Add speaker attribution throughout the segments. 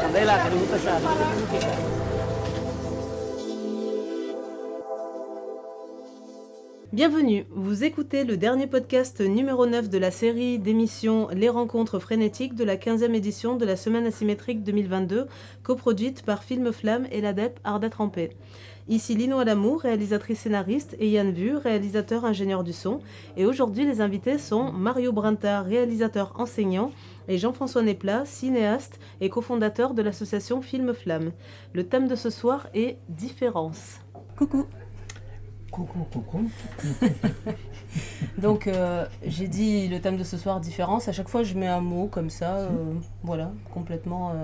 Speaker 1: Candela, que le gusta esa música.
Speaker 2: Bienvenue, vous écoutez le dernier podcast numéro 9 de la série d'émissions Les Rencontres Frénétiques de la 15e édition de la Semaine Asymétrique 2022, coproduite par Film Flamme et l'ADEP Arda Trempé. Ici Lino Adamou, réalisatrice scénariste, et Yann Vu, réalisateur ingénieur du son. Et aujourd'hui, les invités sont Mario Brinta, réalisateur enseignant, et Jean-François Nesplat, cinéaste et cofondateur de l'association Film Flamme. Le thème de ce soir est différence. Coucou.
Speaker 3: Coucou.
Speaker 2: Donc j'ai dit le thème de ce soir, différence. À chaque fois je mets un mot comme ça, voilà, complètement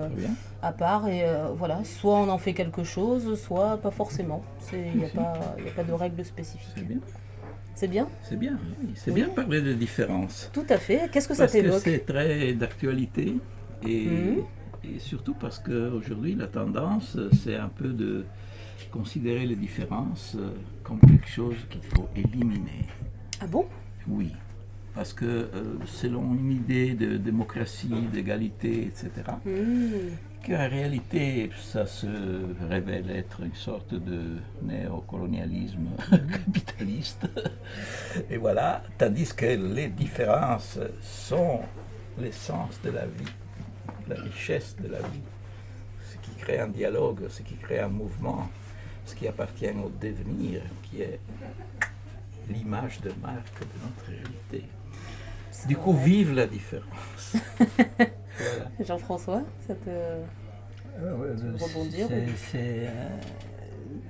Speaker 2: à part. Et voilà, soit on en fait quelque chose, soit pas forcément. Il n'y a pas de règles spécifiques.
Speaker 3: C'est bien.
Speaker 2: C'est bien ?
Speaker 3: C'est bien, oui. C'est bien de parler de différence.
Speaker 2: Tout à fait. Qu'est-ce que ça t'évoque ?
Speaker 3: Parce que c'est très d'actualité et surtout parce qu'aujourd'hui la tendance c'est un peu de considérer les différences comme quelque chose qu'il faut éliminer.
Speaker 2: Ah bon ?
Speaker 3: Oui, parce que selon une idée de démocratie, d'égalité, etc., qu'en réalité ça se révèle être une sorte de néocolonialisme capitaliste. Et voilà, tandis que les différences sont l'essence de la vie, la richesse de la vie, ce qui crée un dialogue, ce qui crée un mouvement, ce qui appartient au devenir, qui est l'image de marque de notre réalité. Du coup, vive la différence. Voilà.
Speaker 2: Jean-François, ça te rebondir ?
Speaker 4: C'est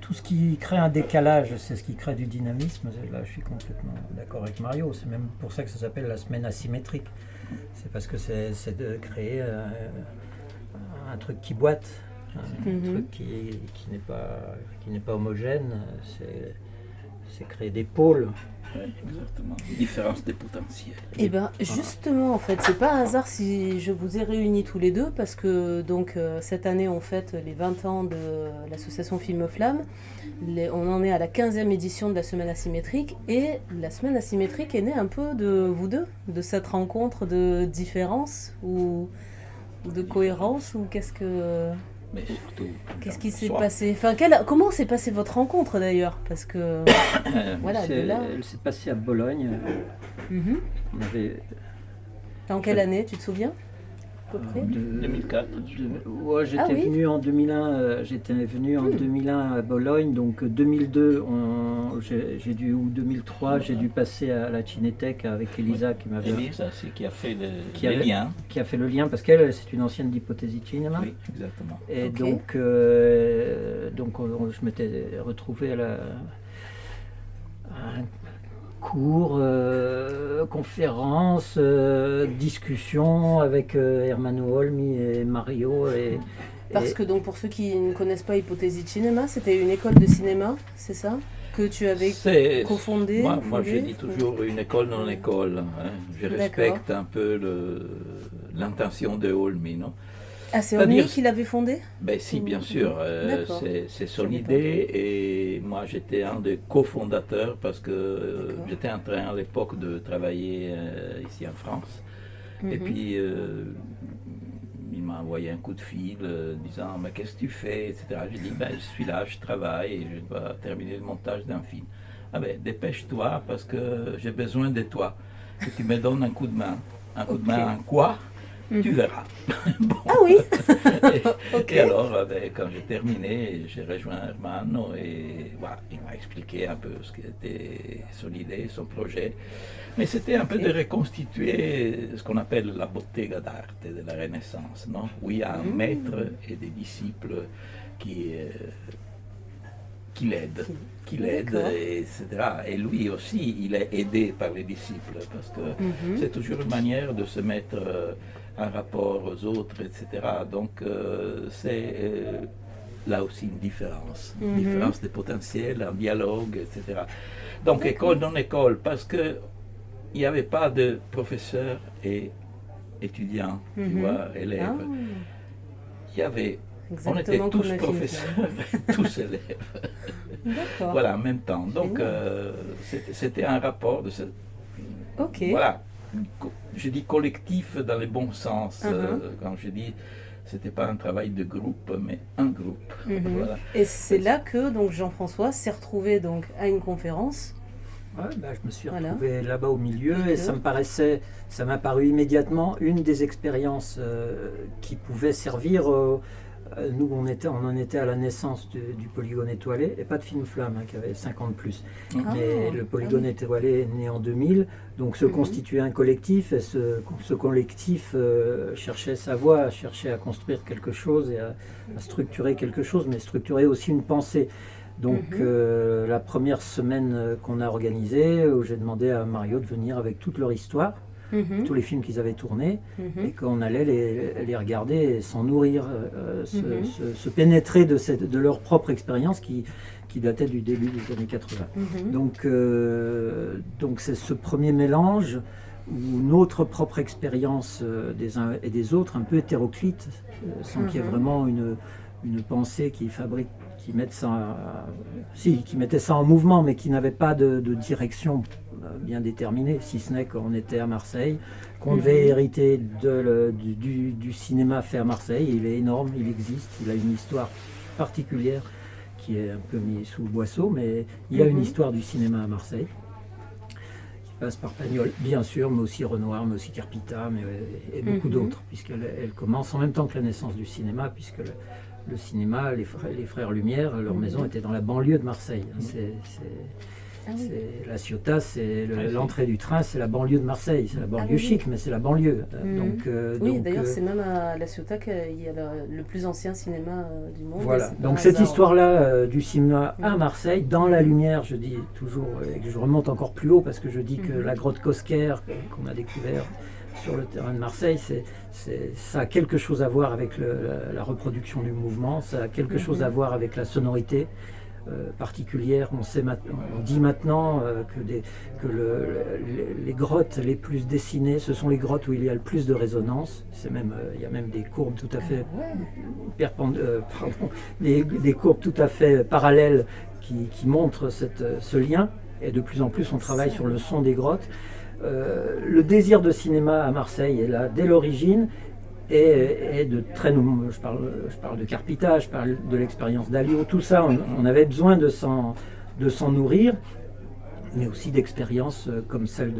Speaker 4: tout ce qui crée un décalage, c'est ce qui crée du dynamisme. Là, je suis complètement d'accord avec Mario. C'est même pour ça que ça s'appelle la semaine asymétrique. C'est parce que c'est de créer un truc qui boite. Un truc qui n'est pas homogène, c'est créer des pôles.
Speaker 3: Oui, exactement. Différence des potentiels.
Speaker 2: Eh bien, justement, en fait, c'est pas un hasard si je vous ai réunis tous les deux, parce que donc cette année, on fête les 20 ans de l'association Film Flamme. On en est à la 15e édition de la Semaine Asymétrique, et la Semaine Asymétrique est née un peu de vous deux, de cette rencontre de différence ou de cohérence, ou
Speaker 3: Mais surtout,
Speaker 2: qu'est-ce qui s'est passé ? Enfin, comment s'est passée votre rencontre d'ailleurs ? Parce que voilà, de là.
Speaker 4: Elle s'est passée à Bologne. On avait
Speaker 2: Dans quelle année, tu te souviens ? À peu près
Speaker 3: 2004.
Speaker 4: Ouais, j'étais venu en 2001. J'étais venu en 2001 à Bologne, donc 2002, j'ai dû, ou 2003, j'ai dû passer à la Cinétech avec Elisa qui m'avait.
Speaker 3: Elisa, c'est qui a fait le lien.
Speaker 4: Qui a fait le lien, parce qu'elle, c'est une ancienne d'Hypothèse Cinéma.
Speaker 3: Oui, exactement.
Speaker 4: Et donc, je m'étais retrouvé à un cours, conférence, discussion avec Hermano Olmi et Mario.
Speaker 2: Parce que donc pour ceux qui ne connaissent pas Hypothèse Cinéma, c'était une école de cinéma, c'est ça ? Que tu avais cofondée ?
Speaker 3: Moi je dis toujours une école non école. Hein. Je respecte un peu l'intention de Olmi, non ?
Speaker 2: Ah, c'est Olmi qui l'avait fondée ?
Speaker 3: Ben si, bien sûr. C'est son idée, et moi j'étais un des cofondateurs parce que j'étais en train à l'époque de travailler ici en France. Et puis il m'a envoyé un coup de fil disant mais qu'est-ce que tu fais, etc. J'ai dit ben je suis là, je travaille et je dois terminer le montage d'un film. Ah ben dépêche-toi parce que j'ai besoin de toi, que tu me donnes un coup de main. Un coup de main en quoi ? Tu verras. Bon.
Speaker 2: Ah oui.
Speaker 3: Et alors, quand j'ai terminé, j'ai rejoint Hermano et voilà, il m'a expliqué un peu ce qu'était son idée, son projet. Mais c'était un peu de reconstituer ce qu'on appelle la bottega d'arte de la Renaissance, non ? Où il y a un maître et des disciples qui l'aident, etc. Et lui aussi, il est aidé par les disciples, parce que c'est toujours une manière de se mettre en rapport aux autres, etc. Donc c'est là aussi une différence des potentiels, un dialogue, etc. Donc école non école, parce que il n'y avait pas de professeurs et étudiants, tu vois, élèves. Il y avait, on était tous professeurs, tous élèves. Voilà, en même temps. Donc c'était un rapport de ce... Voilà, je dis collectif dans le bon sens, quand je dis C'était pas un travail de groupe, mais un groupe. Voilà.
Speaker 2: Et c'est là que donc Jean-François s'est retrouvé donc à une conférence.
Speaker 4: Ouais, je me suis
Speaker 2: Voilà.
Speaker 4: retrouvé là-bas au milieu et ça m'a paru immédiatement une des expériences qui pouvait servir. Nous, on en était à la naissance du Polygone étoilé, et pas de Film Flamme, qui avait 50 plus. Mais le Polygone étoilé est né en 2000, donc se constituait un collectif, et ce collectif cherchait sa voie, cherchait à construire quelque chose et à structurer quelque chose, mais structurer aussi une pensée. Donc la première semaine qu'on a organisée, où j'ai demandé à Mario de venir avec toute leur histoire, tous les films qu'ils avaient tournés, et qu'on allait les regarder et s'en nourrir, se pénétrer de leur propre expérience qui datait du début des années 80. Donc c'est ce premier mélange où notre propre expérience des uns et des autres, un peu hétéroclite, sans qu'il y ait vraiment une pensée qui mettait ça en mouvement, mais qui n'avait pas de direction bien déterminée, si ce n'est qu'on était à Marseille, qu'on devait hériter du cinéma fait à Marseille. Il est énorme, il existe, il a une histoire particulière qui est un peu mise sous le boisseau, mais il y a une histoire du cinéma à Marseille qui passe par Pagnol, bien sûr, mais aussi Renoir, mais aussi Carpita, et beaucoup d'autres, puisqu'elle commence en même temps que la naissance du cinéma, puisque le cinéma, les frères Lumière, leur maison était dans la banlieue de Marseille. La Ciotat, c'est l'entrée du train, c'est la banlieue de Marseille. C'est la banlieue chic, mais c'est la banlieue.
Speaker 2: D'ailleurs, c'est même à La Ciotat qu'il y a le plus ancien cinéma du monde.
Speaker 4: Voilà, donc cette histoire-là du cinéma à Marseille, dans la lumière, je dis toujours, et je remonte encore plus haut, parce que je dis que la grotte Cosquer, qu'on a découvert sur le terrain de Marseille, ça a quelque chose à voir avec la reproduction du mouvement, ça a quelque chose à voir avec la sonorité particulière. On dit maintenant que les grottes les plus dessinées, ce sont les grottes où il y a le plus de résonance. Il y a même des courbes tout à fait des courbes tout à fait parallèles qui montrent ce lien. Et de plus en plus, on travaille sur le son des grottes. Le désir de cinéma à Marseille est là dès l'origine, et de très nombreux. Je parle de Carpita, je parle de l'expérience d'Alio, tout ça, on avait besoin de s'en nourrir, mais aussi d'expériences comme celle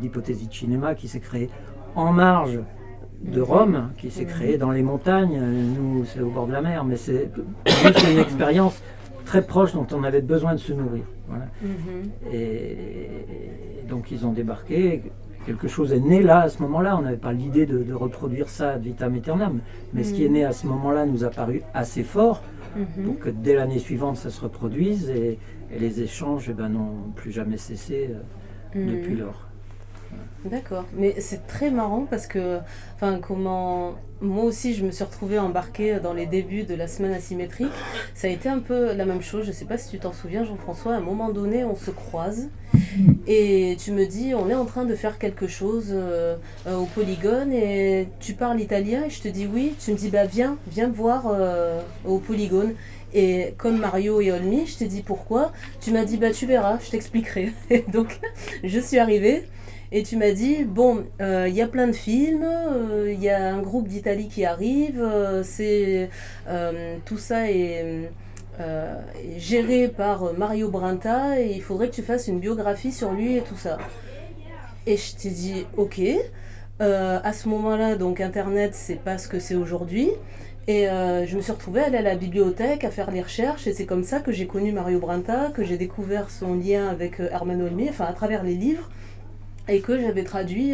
Speaker 4: d'Hypothèse de Cinéma, qui s'est créée en marge de Rome, qui s'est créée dans les montagnes. Nous, c'est au bord de la mer, mais c'est juste une expérience très proche dont on avait besoin de se nourrir. Voilà. Et donc ils ont débarqué. Quelque chose est né là, à ce moment-là. On n'avait pas l'idée de reproduire ça ad vitam aeternam. Mais ce qui est né à ce moment-là nous a paru assez fort pour que dès l'année suivante, ça se reproduise. Et les échanges n'ont plus jamais cessé depuis lors.
Speaker 2: D'accord, mais c'est très marrant parce que, moi aussi je me suis retrouvée embarquée dans les débuts de la semaine asymétrique. Ça a été un peu la même chose, je ne sais pas si tu t'en souviens Jean-François, à un moment donné on se croise et tu me dis on est en train de faire quelque chose au Polygone et tu parles italien et je te dis oui, tu me dis viens me voir au Polygone. Et comme Mario et Olmi, je t'ai dit pourquoi, tu m'as dit tu verras, je t'expliquerai. Et donc je suis arrivée. Et tu m'as dit, il y a plein de films, il y a un groupe d'Italie qui arrive, tout ça est géré par Mario Brinta et il faudrait que tu fasses une biographie sur lui et tout ça. Et je t'ai dit, ok. À ce moment-là, donc Internet, c'est pas ce que c'est aujourd'hui. Et je me suis retrouvée à aller à la bibliothèque, à faire les recherches, et c'est comme ça que j'ai connu Mario Brinta, que j'ai découvert son lien avec Ermanno Olmi, à travers les livres. Et que j'avais traduit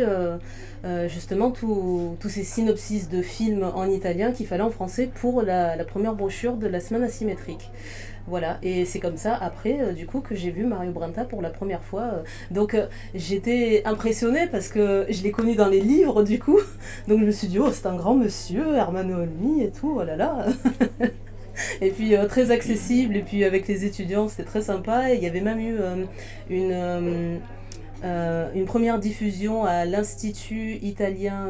Speaker 2: justement tous ces synopsis de films en italien qu'il fallait en français pour la première brochure de la semaine asymétrique. Voilà, et c'est comme ça après du coup que j'ai vu Mario Brinta pour la première fois. Donc j'étais impressionnée parce que je l'ai connu dans les livres du coup. Donc je me suis dit c'est un grand monsieur, Ermanno Olmi et tout, oh là là. Et puis très accessible, et puis avec les étudiants c'était très sympa. Et il y avait même eu une première diffusion à l'Institut italien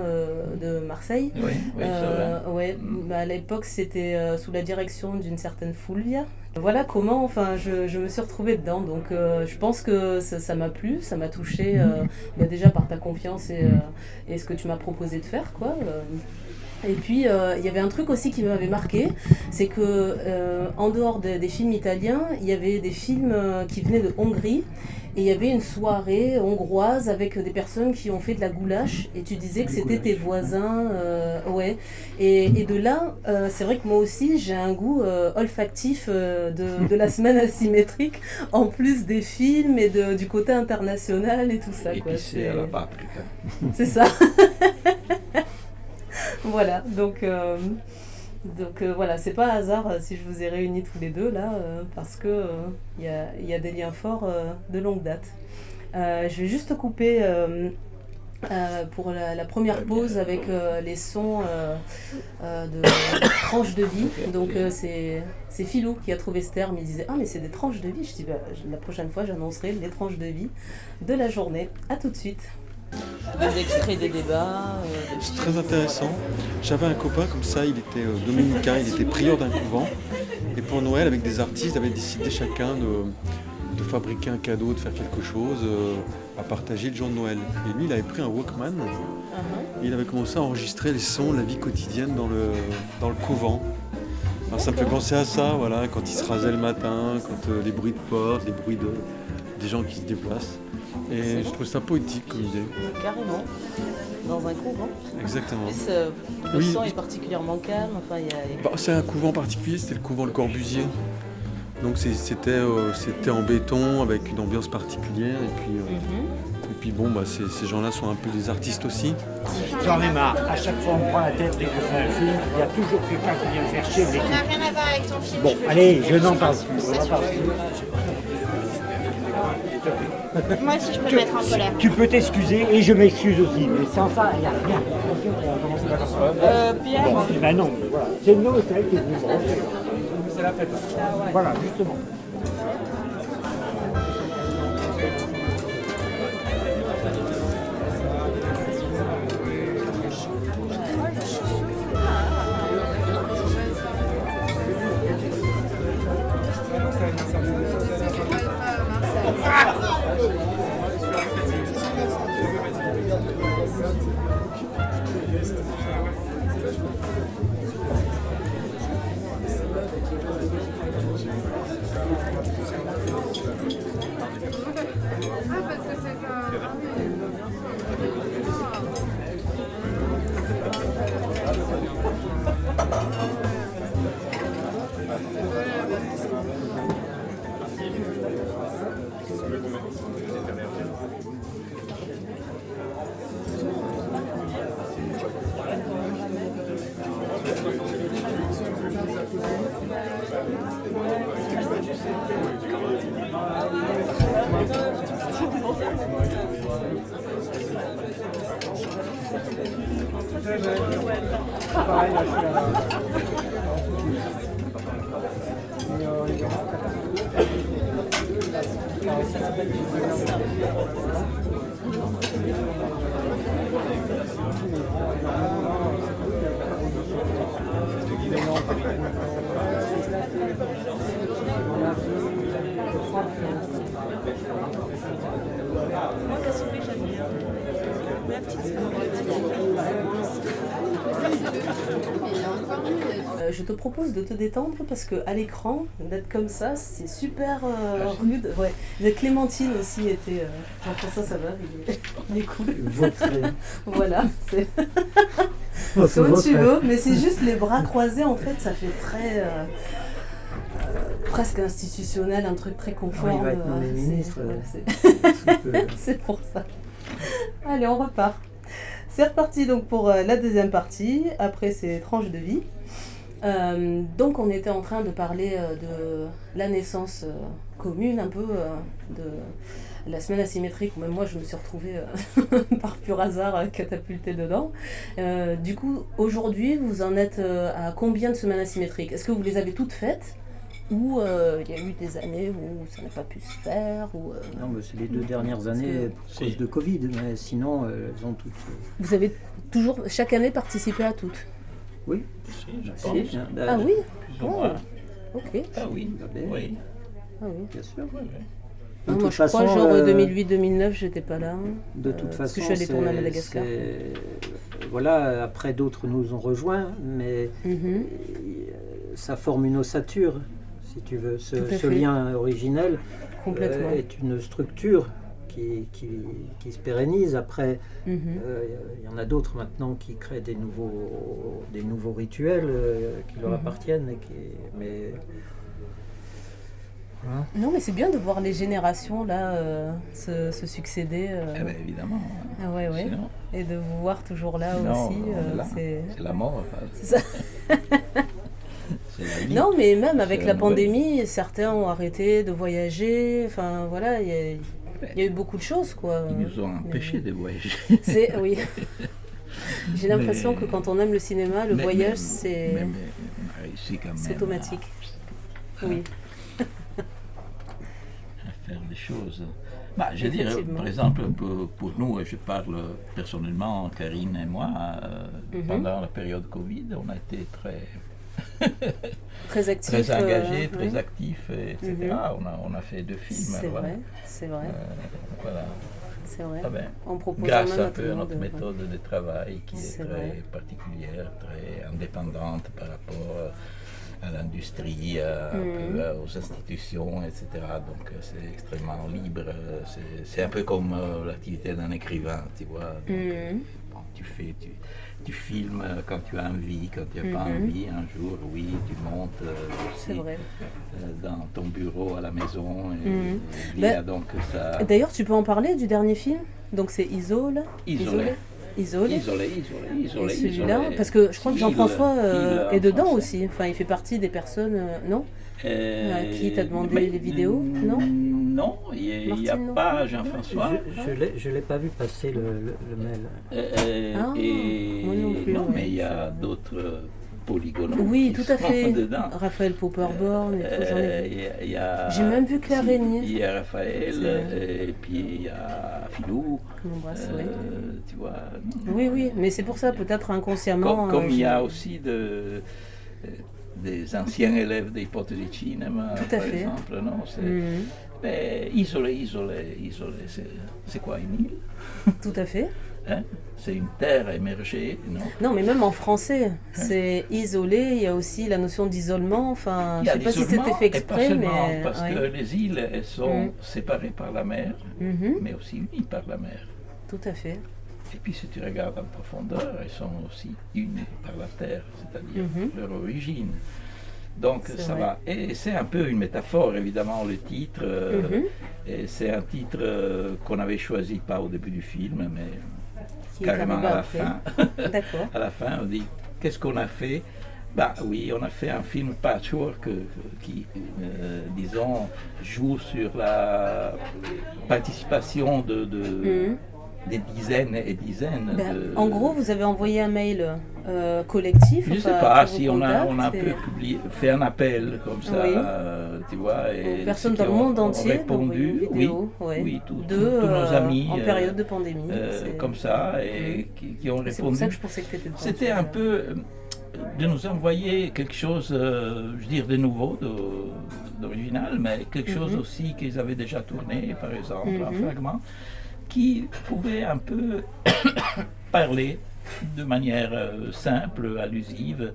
Speaker 2: de Marseille.
Speaker 3: Oui, c'est vrai.
Speaker 2: À l'époque, c'était sous la direction d'une certaine Fulvia, Voilà comment je me suis retrouvée dedans. Donc je pense que ça m'a plu, ça m'a touchée déjà par ta confiance et ce que tu m'as proposé de faire, quoi. Et puis il y avait un truc aussi qui m'avait marqué, c'est que en dehors des films italiens, il y avait des films qui venaient de Hongrie. Et il y avait une soirée hongroise avec des personnes qui ont fait de la goulash. Et tu disais que c'était tes voisins. Ouais. Et de là, c'est vrai que moi aussi, j'ai un goût olfactif de la semaine asymétrique, en plus des films et du côté international et tout ça.
Speaker 3: Épicé à la paprika.
Speaker 2: C'est ça. Voilà, donc voilà, c'est pas un hasard si je vous ai réunis tous les deux là, parce que y a des liens forts de longue date. Je vais juste couper pour la première pause avec les sons de tranches de vie. Donc c'est Philou qui a trouvé ce terme, il disait « Ah mais c'est des tranches de vie !» Je dis la prochaine fois j'annoncerai les tranches de vie de la journée. À tout de suite. Des extraits des débats.
Speaker 5: C'est très intéressant. J'avais un copain comme ça, il était dominicain, il était prieur d'un couvent. Et pour Noël, avec des artistes, ils avaient décidé chacun de fabriquer un cadeau, de faire quelque chose à partager le jour de Noël. Et lui, il avait pris un Walkman et il avait commencé à enregistrer les sons de la vie quotidienne dans le couvent. Alors ça me fait penser à ça, voilà, quand il se rasait le matin, quand les bruits de porte, les bruits des gens qui se déplacent. Et je trouve ça poétique comme idée.
Speaker 2: Carrément, dans un couvent.
Speaker 5: Exactement.
Speaker 2: Le son est particulièrement calme.
Speaker 5: C'est un couvent particulier, c'était le couvent Le Corbusier. Donc c'était en béton avec une ambiance particulière. Et puis bon, ces gens-là sont un peu des artistes aussi.
Speaker 1: J'en ai marre. À chaque fois, on me prend la tête dès que je fais un film. Il y a toujours quelqu'un qui vient me faire chier.
Speaker 6: Ça n'a rien à voir avec ton film.
Speaker 1: Bon, allez, je n'en parle plus. On va parler.
Speaker 6: Moi aussi, je peux me mettre en colère.
Speaker 1: Tu peux t'excuser et je m'excuse aussi. Mais sans ça, il n'y a rien.
Speaker 6: Pierre.
Speaker 1: Bon, ben non, voilà. C'est nous, c'est elle qui est venue me refaire. C'est la fête. Voilà, justement.
Speaker 2: Je te propose de te détendre parce qu'à l'écran, d'être comme ça, c'est super rude. Ouais. La Clémentine aussi était... Jean-François, ça va, il est cool. Voilà, c'est... Comme tu veux, mais c'est juste les bras croisés, en fait, ça fait très... presque institutionnel, un truc très conforme.
Speaker 1: Il va être nommé ministre.
Speaker 2: C'est pour ça. Allez, on repart. C'est reparti donc pour la deuxième partie, après ces tranches de vie. Donc on était en train de parler de la naissance commune, un peu de la semaine asymétrique, où même moi je me suis retrouvée par pur hasard catapultée dedans. Du coup, aujourd'hui, vous en êtes à combien de semaines asymétriques? Est-ce que vous les avez toutes faites? Ou il y a eu des années où ça n'a pas pu se faire
Speaker 4: Non, mais c'est les 2 dernières années pour cause de Covid, mais sinon elles ont toutes...
Speaker 2: Vous avez toujours, chaque année, participé à toutes?
Speaker 4: Oui.
Speaker 3: Si, je
Speaker 2: Si.
Speaker 3: pense.
Speaker 2: Ah oui.
Speaker 3: Plus ou moins.
Speaker 2: Ok.
Speaker 3: Ah oui,
Speaker 4: ben,
Speaker 3: oui.
Speaker 2: Ah oui.
Speaker 4: Bien sûr.
Speaker 3: oui, oui.
Speaker 4: De
Speaker 2: Non, moi
Speaker 4: toute
Speaker 2: je
Speaker 4: façon,
Speaker 2: crois genre 2008-2009 j'étais pas là.
Speaker 4: De toute façon,
Speaker 2: parce que je suis allée tourner à Madagascar.
Speaker 4: Voilà, après d'autres nous ont rejoints, mais
Speaker 2: Mhm.
Speaker 4: ça forme une ossature, si tu veux.
Speaker 2: Tout à
Speaker 4: Ce
Speaker 2: fait.
Speaker 4: lien originel
Speaker 2: Complètement.
Speaker 4: est une structure qui se pérennise. Après,
Speaker 2: Mhm.
Speaker 4: il y en a d'autres maintenant qui créent des nouveaux rituels qui leur
Speaker 2: Mhm.
Speaker 4: appartiennent. Mais voilà.
Speaker 2: Non mais c'est bien de voir les générations là se succéder.
Speaker 3: Eh ben, évidemment.
Speaker 2: Ah ouais, ouais.
Speaker 3: Sinon,
Speaker 2: Et de vous voir toujours là
Speaker 3: sinon,
Speaker 2: aussi.
Speaker 3: on est là. C'est la mort. Enfin,
Speaker 2: C'est ça.
Speaker 3: c'est la vie.
Speaker 2: Non, mais même avec
Speaker 3: C'est
Speaker 2: la
Speaker 3: la nouvelle.
Speaker 2: pandémie, certains ont arrêté de voyager. Enfin, voilà, il y a eu beaucoup de choses, quoi.
Speaker 3: Ils nous ont empêchés de voyager.
Speaker 2: C'est, oui. J'ai l'impression
Speaker 3: Mais-
Speaker 2: que quand on aime le cinéma, le
Speaker 3: Mais-
Speaker 2: voyage,
Speaker 3: mais-
Speaker 2: c'est
Speaker 3: mais on a réussi quand même
Speaker 2: c'est automatique. Oui.
Speaker 3: à faire des choses. Bah, je veux dire,
Speaker 2: Effectivement.
Speaker 3: par exemple, pour nous, et je parle personnellement, Karine et moi,
Speaker 2: Mhm.
Speaker 3: pendant la période Covid, on a été
Speaker 2: Très actif.
Speaker 3: très engagés, très
Speaker 2: oui.
Speaker 3: actifs, etc.
Speaker 2: Mhm.
Speaker 3: On a fait 2 films.
Speaker 2: C'est
Speaker 3: voilà.
Speaker 2: vrai, c'est vrai,
Speaker 3: Voilà.
Speaker 2: c'est vrai.
Speaker 3: Ah ben,
Speaker 2: On propose
Speaker 3: grâce
Speaker 2: même
Speaker 3: un
Speaker 2: à tout
Speaker 3: peu
Speaker 2: le
Speaker 3: à
Speaker 2: monde,
Speaker 3: notre
Speaker 2: ouais.
Speaker 3: méthode de travail qui est
Speaker 2: C'est
Speaker 3: très
Speaker 2: vrai.
Speaker 3: particulière, très indépendante par rapport à l'industrie, un
Speaker 2: Mhm.
Speaker 3: peu aux institutions, etc. Donc c'est extrêmement libre. C'est un peu comme l'activité d'un écrivain, tu vois. Donc,
Speaker 2: Mhm.
Speaker 3: bon, tu filmes quand tu as envie, quand tu n'as pas
Speaker 2: Mhm.
Speaker 3: envie. Un jour, oui, tu montes
Speaker 2: C'est
Speaker 3: aussi
Speaker 2: vrai.
Speaker 3: dans ton bureau à la maison. Et,
Speaker 2: Mhm.
Speaker 3: il y a
Speaker 2: Ben,
Speaker 3: donc ça.
Speaker 2: D'ailleurs, tu peux en parler du dernier film? Donc c'est Isolé.
Speaker 3: Isolé.
Speaker 2: Isolé.
Speaker 3: Isolé.
Speaker 2: Et celui-là, parce que je crois que Jean-François
Speaker 3: Il
Speaker 2: est dedans
Speaker 3: français.
Speaker 2: aussi. Enfin, il fait partie des personnes, non? À qui t'a demandé
Speaker 3: mais-
Speaker 2: les vidéos, non?
Speaker 3: Non, il n'y a
Speaker 2: Martine, non
Speaker 3: pas
Speaker 2: plus
Speaker 3: Jean-François.
Speaker 4: Je l'ai pas vu passer le mail.
Speaker 2: Ah,
Speaker 3: Et
Speaker 2: moi non plus,
Speaker 3: non,
Speaker 2: ouais.
Speaker 3: mais il y a d'autres polygones
Speaker 2: Oui,
Speaker 3: qui
Speaker 2: tout à
Speaker 3: sont
Speaker 2: fait.
Speaker 3: dedans.
Speaker 2: Raphaël Popperborn et tout, j'en ai vu.
Speaker 3: Il y a-
Speaker 2: J'ai même vu Claire
Speaker 3: si,
Speaker 2: Régnier.
Speaker 3: Il y a Raphaël,
Speaker 2: C'est-
Speaker 3: et puis il y a Philou.
Speaker 2: Je m'embrasse, oui.
Speaker 3: Tu vois.
Speaker 2: Oui, oui, mais c'est pour ça, peut-être inconsciemment.
Speaker 3: Comme il y a
Speaker 2: j'ai-
Speaker 3: aussi des anciens élèves d'hypothèse de cinéma,
Speaker 2: Tout à
Speaker 3: par
Speaker 2: fait.
Speaker 3: exemple. Non, c'est,
Speaker 2: Mhm.
Speaker 3: mais isolé, c'est quoi une île?
Speaker 2: Tout à fait.
Speaker 3: Hein? C'est une terre émergée, non?
Speaker 2: Non, mais même en français, c'est isolé. Il y a aussi la notion d'isolement. Enfin,
Speaker 3: Il y
Speaker 2: je
Speaker 3: a
Speaker 2: sais pas si
Speaker 3: l'isolement,
Speaker 2: c'était fait
Speaker 3: et pas
Speaker 2: exprès,
Speaker 3: seulement
Speaker 2: mais.
Speaker 3: parce
Speaker 2: ouais.
Speaker 3: que les îles, elles sont
Speaker 2: Mhm.
Speaker 3: séparées par la mer,
Speaker 2: Mhm.
Speaker 3: mais aussi unies par la mer.
Speaker 2: Tout à fait.
Speaker 3: Et puis si tu regardes en profondeur, elles sont aussi unies par la terre, c'est-à-dire
Speaker 2: Mhm.
Speaker 3: leur origine. Donc
Speaker 2: C'est
Speaker 3: ça
Speaker 2: vrai.
Speaker 3: va. Et c'est un peu une métaphore, évidemment, le titre.
Speaker 2: Mhm.
Speaker 3: Et c'est un titre qu'on n'avait choisi pas au début du film, mais
Speaker 2: Qui est
Speaker 3: carrément
Speaker 2: arrivé
Speaker 3: à la
Speaker 2: après.
Speaker 3: fin.
Speaker 2: D'accord.
Speaker 3: À la fin, on dit qu'est-ce qu'on a fait? Bah oui, on a fait un film patchwork qui, disons, joue sur la participation
Speaker 2: Mhm.
Speaker 3: des dizaines et dizaines
Speaker 2: Ben,
Speaker 3: de...
Speaker 2: en gros, vous avez envoyé un mail collectif.
Speaker 3: Je ne sais
Speaker 2: enfin,
Speaker 3: pas
Speaker 2: qui vous
Speaker 3: si on a un
Speaker 2: contacte
Speaker 3: peu
Speaker 2: et-
Speaker 3: fait un appel comme ça,
Speaker 2: Oui.
Speaker 3: tu vois. Et
Speaker 2: aux personnes
Speaker 3: ceux
Speaker 2: dans
Speaker 3: qui
Speaker 2: le monde
Speaker 3: ont
Speaker 2: entier d'envoyer
Speaker 3: répondu,
Speaker 2: une vidéo, ouais,
Speaker 3: oui, tous
Speaker 2: de,
Speaker 3: nos amis
Speaker 2: en période de pandémie. c'est-
Speaker 3: comme ça, et qui ont
Speaker 2: C'est pour ça
Speaker 3: répondu.
Speaker 2: que je pensais que tu étais dedans.
Speaker 3: C'était un peu de nous envoyer quelque chose, je veux dire, de nouveau, d'original, mais quelque chose aussi qu'ils avaient déjà tourné, par exemple, un
Speaker 2: Mhm.
Speaker 3: fragment, qui pouvait un peu parler de manière simple, allusive,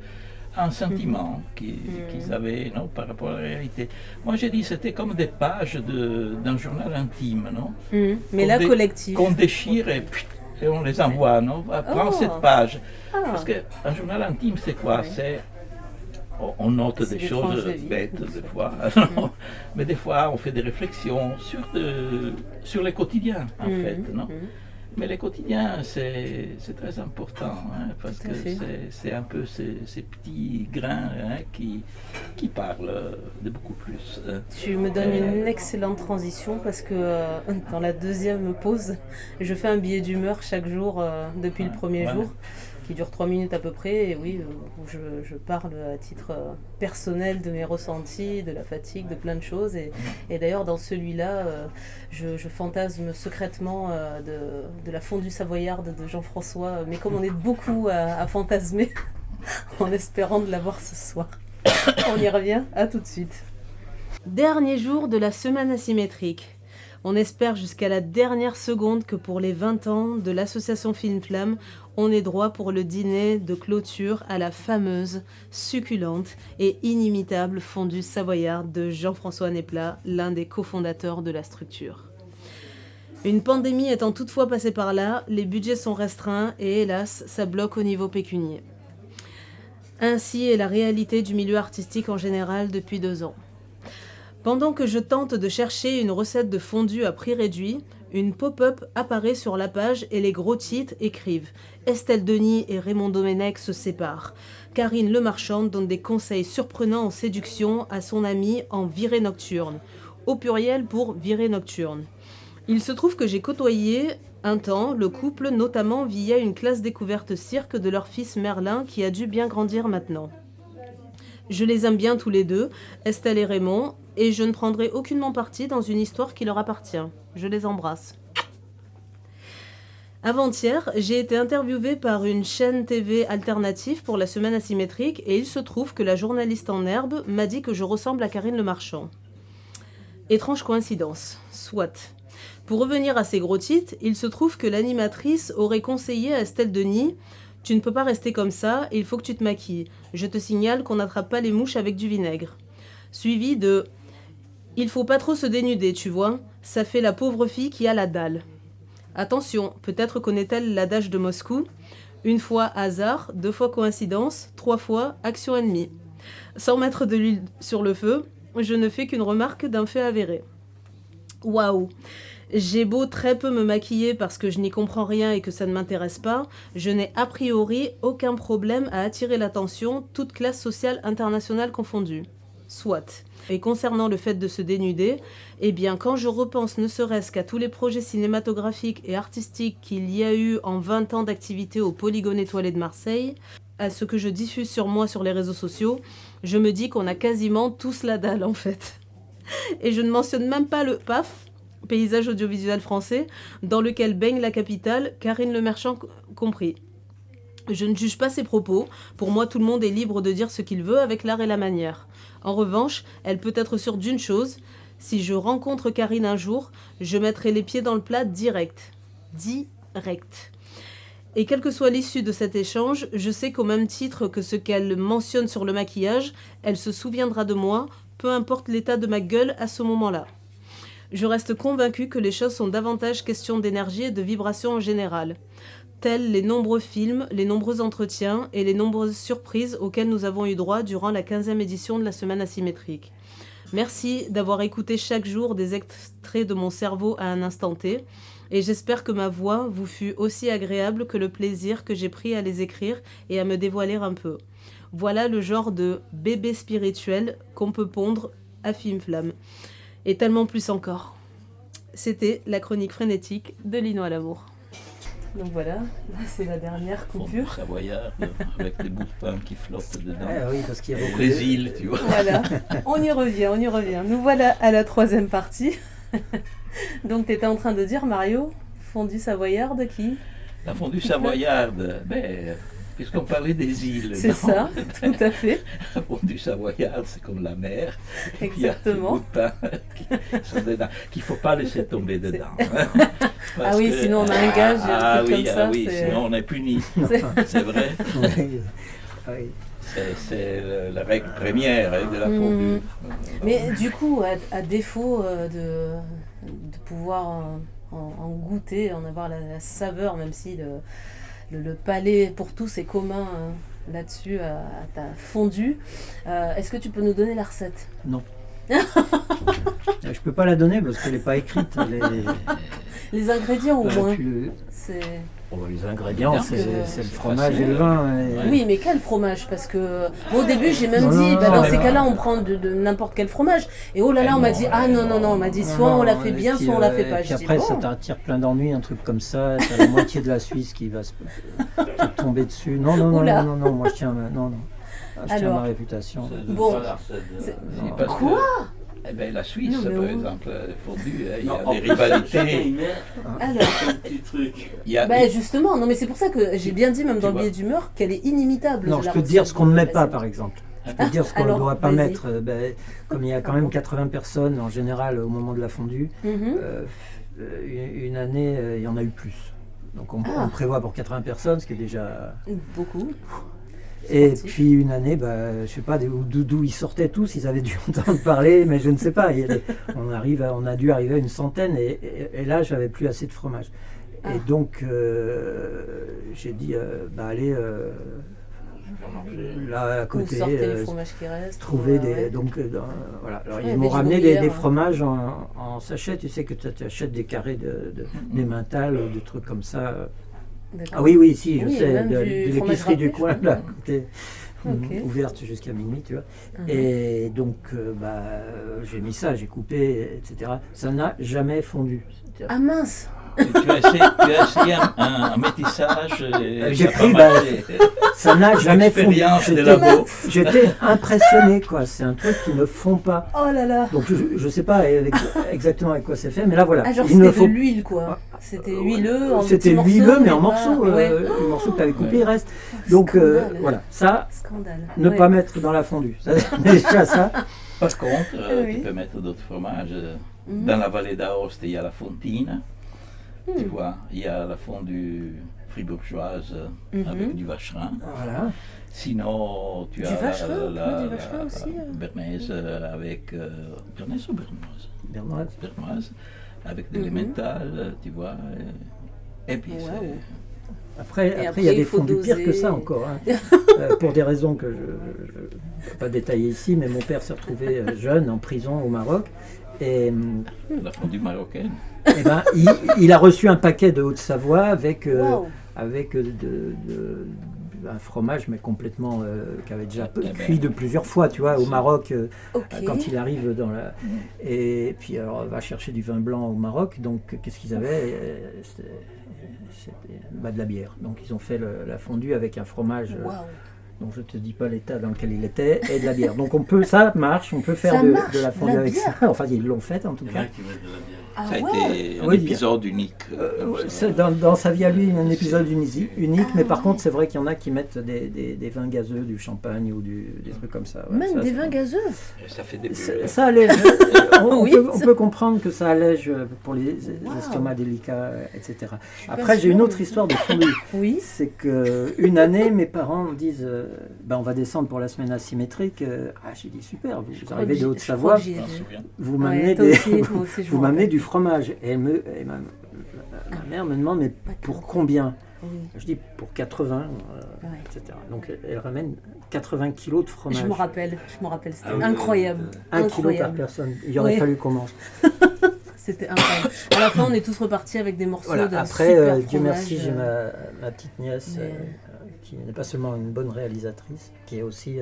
Speaker 3: un sentiment qu'ils avaient, non, par rapport à la réalité. Moi, j'ai dit c'était comme des pages d'un journal intime, non?
Speaker 2: Mhm. Mais
Speaker 3: Qu'on
Speaker 2: là,
Speaker 3: dé-
Speaker 2: collectif.
Speaker 3: Qu'on déchire et on les envoie, non? Prends
Speaker 2: Oh.
Speaker 3: cette page.
Speaker 2: Ah.
Speaker 3: Parce qu'un journal intime, c'est quoi?
Speaker 2: Ouais.
Speaker 3: C'est on note
Speaker 2: C'est
Speaker 3: des
Speaker 2: des
Speaker 3: choses
Speaker 2: tranches de vie,
Speaker 3: bêtes
Speaker 2: bien
Speaker 3: des
Speaker 2: sûr.
Speaker 3: fois, mais des fois on fait des réflexions sur les quotidiens en
Speaker 2: Mhm,
Speaker 3: fait, non?
Speaker 2: mhm.
Speaker 3: Mais les quotidiens, c'est très important, hein, parce
Speaker 2: Tout à
Speaker 3: que
Speaker 2: fait.
Speaker 3: c'est un peu ces petits grains hein, qui parlent de beaucoup plus.
Speaker 2: Tu me donnes une excellente transition parce que dans la deuxième pause, je fais un billet d'humeur chaque jour depuis le premier
Speaker 3: Ouais.
Speaker 2: jour, qui dure 3 minutes à peu près, et oui, où je parle à titre personnel de mes ressentis, de la fatigue, de plein de choses. Et d'ailleurs, dans celui-là, je fantasme secrètement de la fondue savoyarde de Jean-François, mais comme on est beaucoup à fantasmer, en espérant de l'avoir ce soir. On y revient, à tout de suite. Dernier jour de la semaine asymétrique. On espère jusqu'à la dernière seconde que pour les 20 ans de l'association Film Flamme, on ait droit pour le dîner de clôture à la fameuse, succulente et inimitable fondue savoyarde de Jean-François Nesplat, l'un des cofondateurs de la structure. Une pandémie étant toutefois passée par là, les budgets sont restreints et hélas, ça bloque au niveau pécunier. Ainsi est la réalité du milieu artistique en général depuis 2 ans. Pendant que je tente de chercher une recette de fondue à prix réduit, une pop-up apparaît sur la page et les gros titres écrivent « Estelle Denis et Raymond Domenech se séparent. Karine Lemarchand donne des conseils surprenants en séduction à son amie en virée nocturne. » Au pluriel pour virée nocturne. Il se trouve que j'ai côtoyé un temps le couple, notamment via une classe découverte cirque de leur fils Merlin qui a dû bien grandir maintenant. Je les aime bien tous les deux, Estelle et Raymond, et je ne prendrai aucunement parti dans une histoire qui leur appartient. Je les embrasse. Avant-hier, j'ai été interviewée par une chaîne TV alternative pour la semaine asymétrique et il se trouve que la journaliste en herbe m'a dit que je ressemble à Karine Lemarchand. Étrange coïncidence, soit. Pour revenir à ces gros titres, il se trouve que l'animatrice aurait conseillé à Estelle Denis « Tu ne peux pas rester comme ça, il faut que tu te maquilles. Je te signale qu'on n'attrape pas les mouches avec du vinaigre. » Suivi de « Il faut pas trop se dénuder, tu vois, ça fait la pauvre fille qui a la dalle. » Attention, peut-être connaît-elle l'adage de Moscou. Une fois hasard, 2 fois coïncidence, 3 fois action ennemie. Sans mettre de l'huile sur le feu, je ne fais qu'une remarque d'un fait avéré. Waouh! J'ai beau très peu me maquiller parce que je n'y comprends rien et que ça ne m'intéresse pas, je n'ai a priori aucun problème à attirer l'attention, toute classe sociale internationale confondue. Soit. Et concernant le fait de se dénuder, eh bien quand je repense ne serait-ce qu'à tous les projets cinématographiques et artistiques qu'il y a eu en 20 ans d'activité au Polygone étoilé de Marseille, à ce que je diffuse sur moi sur les réseaux sociaux, je me dis qu'on a quasiment tous la dalle en fait. Et je ne mentionne même pas le PAF, paysage audiovisuel français, dans lequel baigne la capitale, Karine Lemarchand compris. Je ne juge pas ses propos, pour moi tout le monde est libre de dire ce qu'il veut avec l'art et la manière. En revanche, elle peut être sûre d'une chose, si je rencontre Karine un jour, je mettrai les pieds dans le plat direct. Direct. Et quelle que soit l'issue de cet échange, je sais qu'au même titre que ce qu'elle mentionne sur le maquillage, elle se souviendra de moi, peu importe l'état de ma gueule à ce moment-là. Je reste convaincue que les choses sont davantage question d'énergie et de vibration en général, tels les nombreux films, les nombreux entretiens et les nombreuses surprises auxquelles nous avons eu droit durant la 15e édition de la semaine asymétrique. Merci d'avoir écouté chaque jour des extraits de mon cerveau à un instant T, et j'espère que ma voix vous fut aussi agréable que le plaisir que j'ai pris à les écrire et à me dévoiler un peu. Voilà le genre de bébé spirituel qu'on peut pondre à Film Flamme. Et tellement plus encore. C'était la chronique frénétique de Lino à l'amour. Donc voilà, là c'est la dernière coupure.
Speaker 3: Savoyard, avec des bouts de pain qui flottent dedans.
Speaker 4: Ah oui, parce qu'il y a
Speaker 3: Au
Speaker 4: beaucoup
Speaker 3: Brésil, tu vois.
Speaker 2: Voilà, on y revient. Nous voilà à la 3e partie. Donc tu étais en train de dire, Mario, fondue savoyarde qui?
Speaker 3: La fondue savoyarde, ben, puisqu'on parlait des îles.
Speaker 2: C'est
Speaker 3: non
Speaker 2: ça, tout à fait.
Speaker 3: La fondue savoyarde, c'est comme la mer.
Speaker 2: Exactement.
Speaker 3: Il y a des bouts de pain qui sont dedans, qu'il ne faut pas laisser tomber dedans.
Speaker 2: Ah oui, sinon on a un gage, un truc comme ça.
Speaker 3: Ah oui, sinon on est puni. C'est vrai.
Speaker 4: Oui. Oui.
Speaker 3: C'est la règle première de la fondue.
Speaker 2: Mais du coup, à défaut de pouvoir en goûter, en avoir la saveur, même si le palais pour tous est commun là-dessus à ta fondue, est-ce que tu peux nous donner la recette?
Speaker 4: Non. Je peux pas la donner parce qu'elle n'est pas écrite.
Speaker 2: Les ingrédients au moins. C'est...
Speaker 4: Oh, les ingrédients,
Speaker 2: Parce
Speaker 4: c'est
Speaker 2: que-
Speaker 4: le fromage et le vin.
Speaker 2: Oui, mais quel fromage? Parce que au début, j'ai même
Speaker 4: Non,
Speaker 2: dit,
Speaker 4: non,
Speaker 2: dans
Speaker 4: mais
Speaker 2: ces
Speaker 4: non.
Speaker 2: cas-là, on prend de n'importe quel fromage. Et oh là là, on m'a dit, non, on m'a dit, soit on la fait bien, soit on la fait pas.
Speaker 4: Puis
Speaker 2: Je dis,
Speaker 4: après, ça
Speaker 2: bon.
Speaker 4: t'attire plein d'ennuis, un truc comme ça. T'as la moitié de la Suisse qui va te tomber dessus. Non,
Speaker 2: Oula.
Speaker 4: moi je tiens à
Speaker 2: Alors.
Speaker 4: ma réputation.
Speaker 2: Bon. Quoi?
Speaker 3: Eh bien, la Suisse,
Speaker 2: Non, mais
Speaker 3: par
Speaker 2: où
Speaker 3: exemple, fondue, il y a des rivalités.
Speaker 2: Alors,
Speaker 3: Il y a,
Speaker 2: justement, non mais c'est pour ça que j'ai bien dit, même dans le billet d'humeur, qu'elle est inimitable.
Speaker 4: Non, je
Speaker 2: la
Speaker 4: peux te dire
Speaker 2: recette
Speaker 4: ce qu'on ne
Speaker 2: de
Speaker 4: met
Speaker 2: la
Speaker 4: pas,
Speaker 2: recette.
Speaker 4: par exemple. Je peux dire ce qu'on ne
Speaker 2: Alors,
Speaker 4: doit pas
Speaker 2: vas-y.
Speaker 4: mettre. Comme il y a quand même 80 personnes en général au moment de la fondue, une année, il y en a eu plus. Donc on prévoit pour 80 personnes, ce qui est déjà...
Speaker 2: Beaucoup.
Speaker 4: Et
Speaker 2: Sportif.
Speaker 4: puis une année, je sais pas d'où ils sortaient tous, ils avaient dû entendre parler, mais je ne sais pas. On a dû arriver à une centaine et là, j'avais plus assez de fromage. Et donc, j'ai dit, allez, là à
Speaker 2: Vous
Speaker 4: côté,
Speaker 2: sortez les fromages qui restent.
Speaker 4: trouver
Speaker 2: ouais.
Speaker 4: des... Donc, voilà. Alors,
Speaker 2: Ouais,
Speaker 4: ils m'ont
Speaker 2: des
Speaker 4: ramené
Speaker 2: gruyères,
Speaker 4: des
Speaker 2: hein.
Speaker 4: fromages en sachet. Tu sais que tu achètes des carrés des mentales, des trucs comme ça.
Speaker 2: D'accord.
Speaker 4: Ah oui, si, je
Speaker 2: Oui,
Speaker 4: sais,
Speaker 2: même
Speaker 4: de
Speaker 2: du
Speaker 4: l'épicerie du coin,
Speaker 2: fromage
Speaker 4: là, à
Speaker 2: râpé,
Speaker 4: côté,
Speaker 2: Ok.
Speaker 4: ouverte jusqu'à minuit, tu vois.
Speaker 2: Mhm.
Speaker 4: Et donc, j'ai mis ça, j'ai coupé, etc. Ça n'a jamais fondu.
Speaker 2: Ah mince.
Speaker 3: Tu as essayé un métissage. Et
Speaker 4: J'ai
Speaker 3: ça a
Speaker 4: pris,
Speaker 3: pas marché.
Speaker 4: Ça n'a jamais fondu.
Speaker 3: Expérience de labo.
Speaker 4: J'étais impressionné, quoi. C'est un truc qui ne fond pas.
Speaker 2: Oh là là.
Speaker 4: Donc, je ne sais pas exactement avec quoi c'est fait, mais là, voilà.
Speaker 2: Ah genre
Speaker 4: Il ne
Speaker 2: c'était
Speaker 4: faut
Speaker 2: de l'huile quoi. C'était huileux en
Speaker 4: C'était
Speaker 2: petits morceaux,
Speaker 4: huileux, mais en
Speaker 2: pas-
Speaker 4: morceaux.
Speaker 2: Ouais.
Speaker 4: Les morceaux que tu avais coupés,
Speaker 3: Ouais.
Speaker 4: ils restent. Donc,
Speaker 2: Scandale.
Speaker 4: voilà. Ça,
Speaker 2: Scandale.
Speaker 4: ne
Speaker 2: Ouais.
Speaker 4: pas mettre dans la fondue. Ça, c'est déjà ça.
Speaker 3: Par contre,
Speaker 2: Oui.
Speaker 3: tu peux mettre d'autres fromages.
Speaker 2: Mhm.
Speaker 3: Dans la vallée d'Aoste, il y a la fontine. Tu vois, il y a la fondue fribourgeoise avec du vacherin.
Speaker 4: Voilà.
Speaker 3: Sinon, tu
Speaker 2: Du
Speaker 3: as
Speaker 2: vacherin, on peut du vacherin aussi,
Speaker 3: bernaise avec... bernaise ou bernoise
Speaker 4: Bernoise.
Speaker 3: Bernoise, avec de l'emmental, tu vois. Et puis
Speaker 2: Waouh.
Speaker 4: Après,
Speaker 2: Et
Speaker 4: il y a
Speaker 2: après,
Speaker 4: des
Speaker 2: il faut
Speaker 4: fondus pires que
Speaker 2: doser.
Speaker 4: ça encore. Hein. Pour des raisons que je ne peux pas détailler ici, mais mon père s'est retrouvé jeune en prison au Maroc. Et
Speaker 3: la fondue marocaine.
Speaker 4: il a reçu un paquet de Haute-Savoie avec,
Speaker 2: Waouh.
Speaker 4: avec un fromage, mais complètement qui avait déjà
Speaker 3: ben,
Speaker 4: cuit de plusieurs fois, tu vois, au Maroc,
Speaker 2: Ok.
Speaker 4: quand il arrive dans la... Et puis, alors, on va chercher du vin blanc au Maroc, donc qu'est-ce qu'ils avaient C'était de la bière. Donc, ils ont fait la fondue avec un fromage
Speaker 2: Waouh.
Speaker 4: dont je te dis pas l'état dans lequel il était, et de la bière. Donc, ça marche, on peut faire
Speaker 2: Ça marche,
Speaker 4: de la fondue
Speaker 2: la
Speaker 4: avec
Speaker 2: bière.
Speaker 4: ça. Enfin, ils l'ont fait en tout cas.
Speaker 2: Ah
Speaker 3: Ça a
Speaker 2: ouais.
Speaker 3: été un
Speaker 4: Oui,
Speaker 3: épisode unique. comme ça.
Speaker 4: C'est dans sa vie à lui, un épisode unique, mais par contre, c'est vrai qu'il y en a qui mettent des vins gazeux, du champagne ou des trucs comme ça. Ouais,
Speaker 2: Même
Speaker 4: ça,
Speaker 2: des
Speaker 4: c'est-
Speaker 2: vins gazeux.
Speaker 3: Et ça fait des
Speaker 4: Ça,
Speaker 3: bulles.
Speaker 4: ça allège. On
Speaker 2: Oui,
Speaker 4: peut, on
Speaker 2: ça-
Speaker 4: peut comprendre que ça allège pour les
Speaker 2: Wow.
Speaker 4: estomacs délicats, etc.
Speaker 2: pas
Speaker 4: Après, j'ai une
Speaker 2: sûre,
Speaker 4: autre
Speaker 2: mais-
Speaker 4: histoire de fondue.
Speaker 2: Oui.
Speaker 4: C'est qu'une année, mes parents me disent on va descendre pour la semaine asymétrique. J'ai dit super, vous arrivez de
Speaker 2: Je crois
Speaker 4: Haute-Savoie,
Speaker 2: que j'y ai
Speaker 3: Je m'en
Speaker 2: été.
Speaker 3: souviens.
Speaker 4: vous
Speaker 2: Ouais,
Speaker 4: m'amenez
Speaker 2: toi
Speaker 4: des,
Speaker 2: aussi, moi aussi, je
Speaker 4: vous
Speaker 2: me
Speaker 4: m'amenez
Speaker 2: rappelle.
Speaker 4: du fromage. Et ma mère me demande mais pour combien
Speaker 2: Oui.
Speaker 4: Je dis pour 80,
Speaker 2: Ouais.
Speaker 4: etc. Donc elle ramène 80 kilos de fromage.
Speaker 2: Je me rappelle, c'était
Speaker 3: Ah oui,
Speaker 2: incroyable.
Speaker 4: 1 kilo par
Speaker 2: Incroyable.
Speaker 4: personne. Il aurait
Speaker 2: Oui.
Speaker 4: fallu qu'on mange.
Speaker 2: C'était incroyable. À la fin, on est tous repartis avec des morceaux
Speaker 4: Voilà.
Speaker 2: d'un
Speaker 4: Après,
Speaker 2: super
Speaker 4: Dieu
Speaker 2: fromage,
Speaker 4: merci, j'ai ma petite nièce
Speaker 2: mais-
Speaker 4: qui n'est pas seulement une bonne réalisatrice, qui est aussi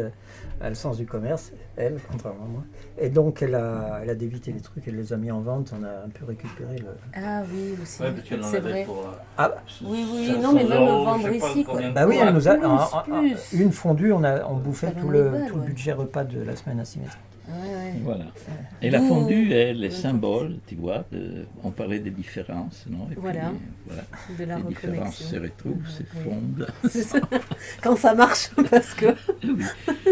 Speaker 4: a le sens du commerce, elle, contrairement à moi. Et donc, elle a débité les trucs, elle les a mis en vente, on a un peu récupéré le...
Speaker 2: Ah oui, aussi.
Speaker 7: Ouais, parce qu'elle en
Speaker 2: c'est
Speaker 7: avait
Speaker 2: vrai.
Speaker 7: pour.
Speaker 4: Ah,
Speaker 2: Oui, oui,
Speaker 7: 500
Speaker 2: non, mais même
Speaker 7: euros,
Speaker 2: vendre
Speaker 7: je sais pas
Speaker 2: ici, quoi.
Speaker 7: combien de
Speaker 4: bah oui,
Speaker 7: fois.
Speaker 4: elle nous a...
Speaker 2: Plus.
Speaker 4: Une fondue, on bouffait
Speaker 2: Ça
Speaker 4: tout
Speaker 2: valait
Speaker 4: le,
Speaker 2: une balle,
Speaker 4: tout le
Speaker 2: ouais.
Speaker 4: budget repas de la semaine asymétrique.
Speaker 2: Ouais, ouais.
Speaker 3: Voilà. Et la
Speaker 2: D'où-
Speaker 3: fondue, elle est symbole, tu vois. On parlait des différences, non? Et puis,
Speaker 2: Voilà.
Speaker 3: voilà.
Speaker 2: De la
Speaker 3: Les différences se
Speaker 2: reconnexion.
Speaker 3: retrouvent, se
Speaker 2: Oui.
Speaker 3: fondent.
Speaker 2: C'est ça. Quand ça marche, parce que
Speaker 3: Oui.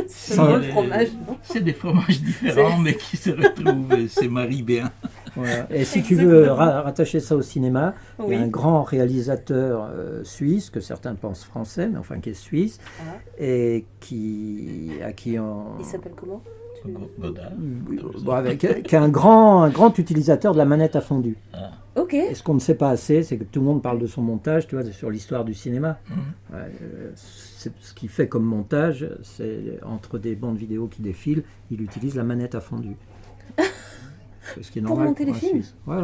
Speaker 2: c'est
Speaker 4: Sans-
Speaker 2: bon le fromage, non
Speaker 3: C'est des fromages différents, mais qui se retrouvent et se marient bien.
Speaker 4: Voilà. Et si tu veux rattacher ça au cinéma, il y
Speaker 2: Oui.
Speaker 4: a un grand réalisateur suisse, que certains pensent français, mais enfin qui est suisse,
Speaker 2: Ah.
Speaker 4: et à qui on...
Speaker 2: Il s'appelle comment?
Speaker 3: Godard.
Speaker 4: qui est un grand utilisateur de la manette à fondue.
Speaker 2: Ok.
Speaker 4: Et ce qu'on ne sait pas assez, c'est que tout le monde parle de son montage, tu vois, sur l'histoire du cinéma. Ouais, ce qu'il fait comme montage, c'est entre des bandes vidéo qui défilent, il utilise la manette à fondue. C'est ce qui est
Speaker 2: Pour
Speaker 4: normal
Speaker 2: monter
Speaker 4: pour
Speaker 2: les
Speaker 4: un
Speaker 2: films.
Speaker 4: Suisse. Ouais.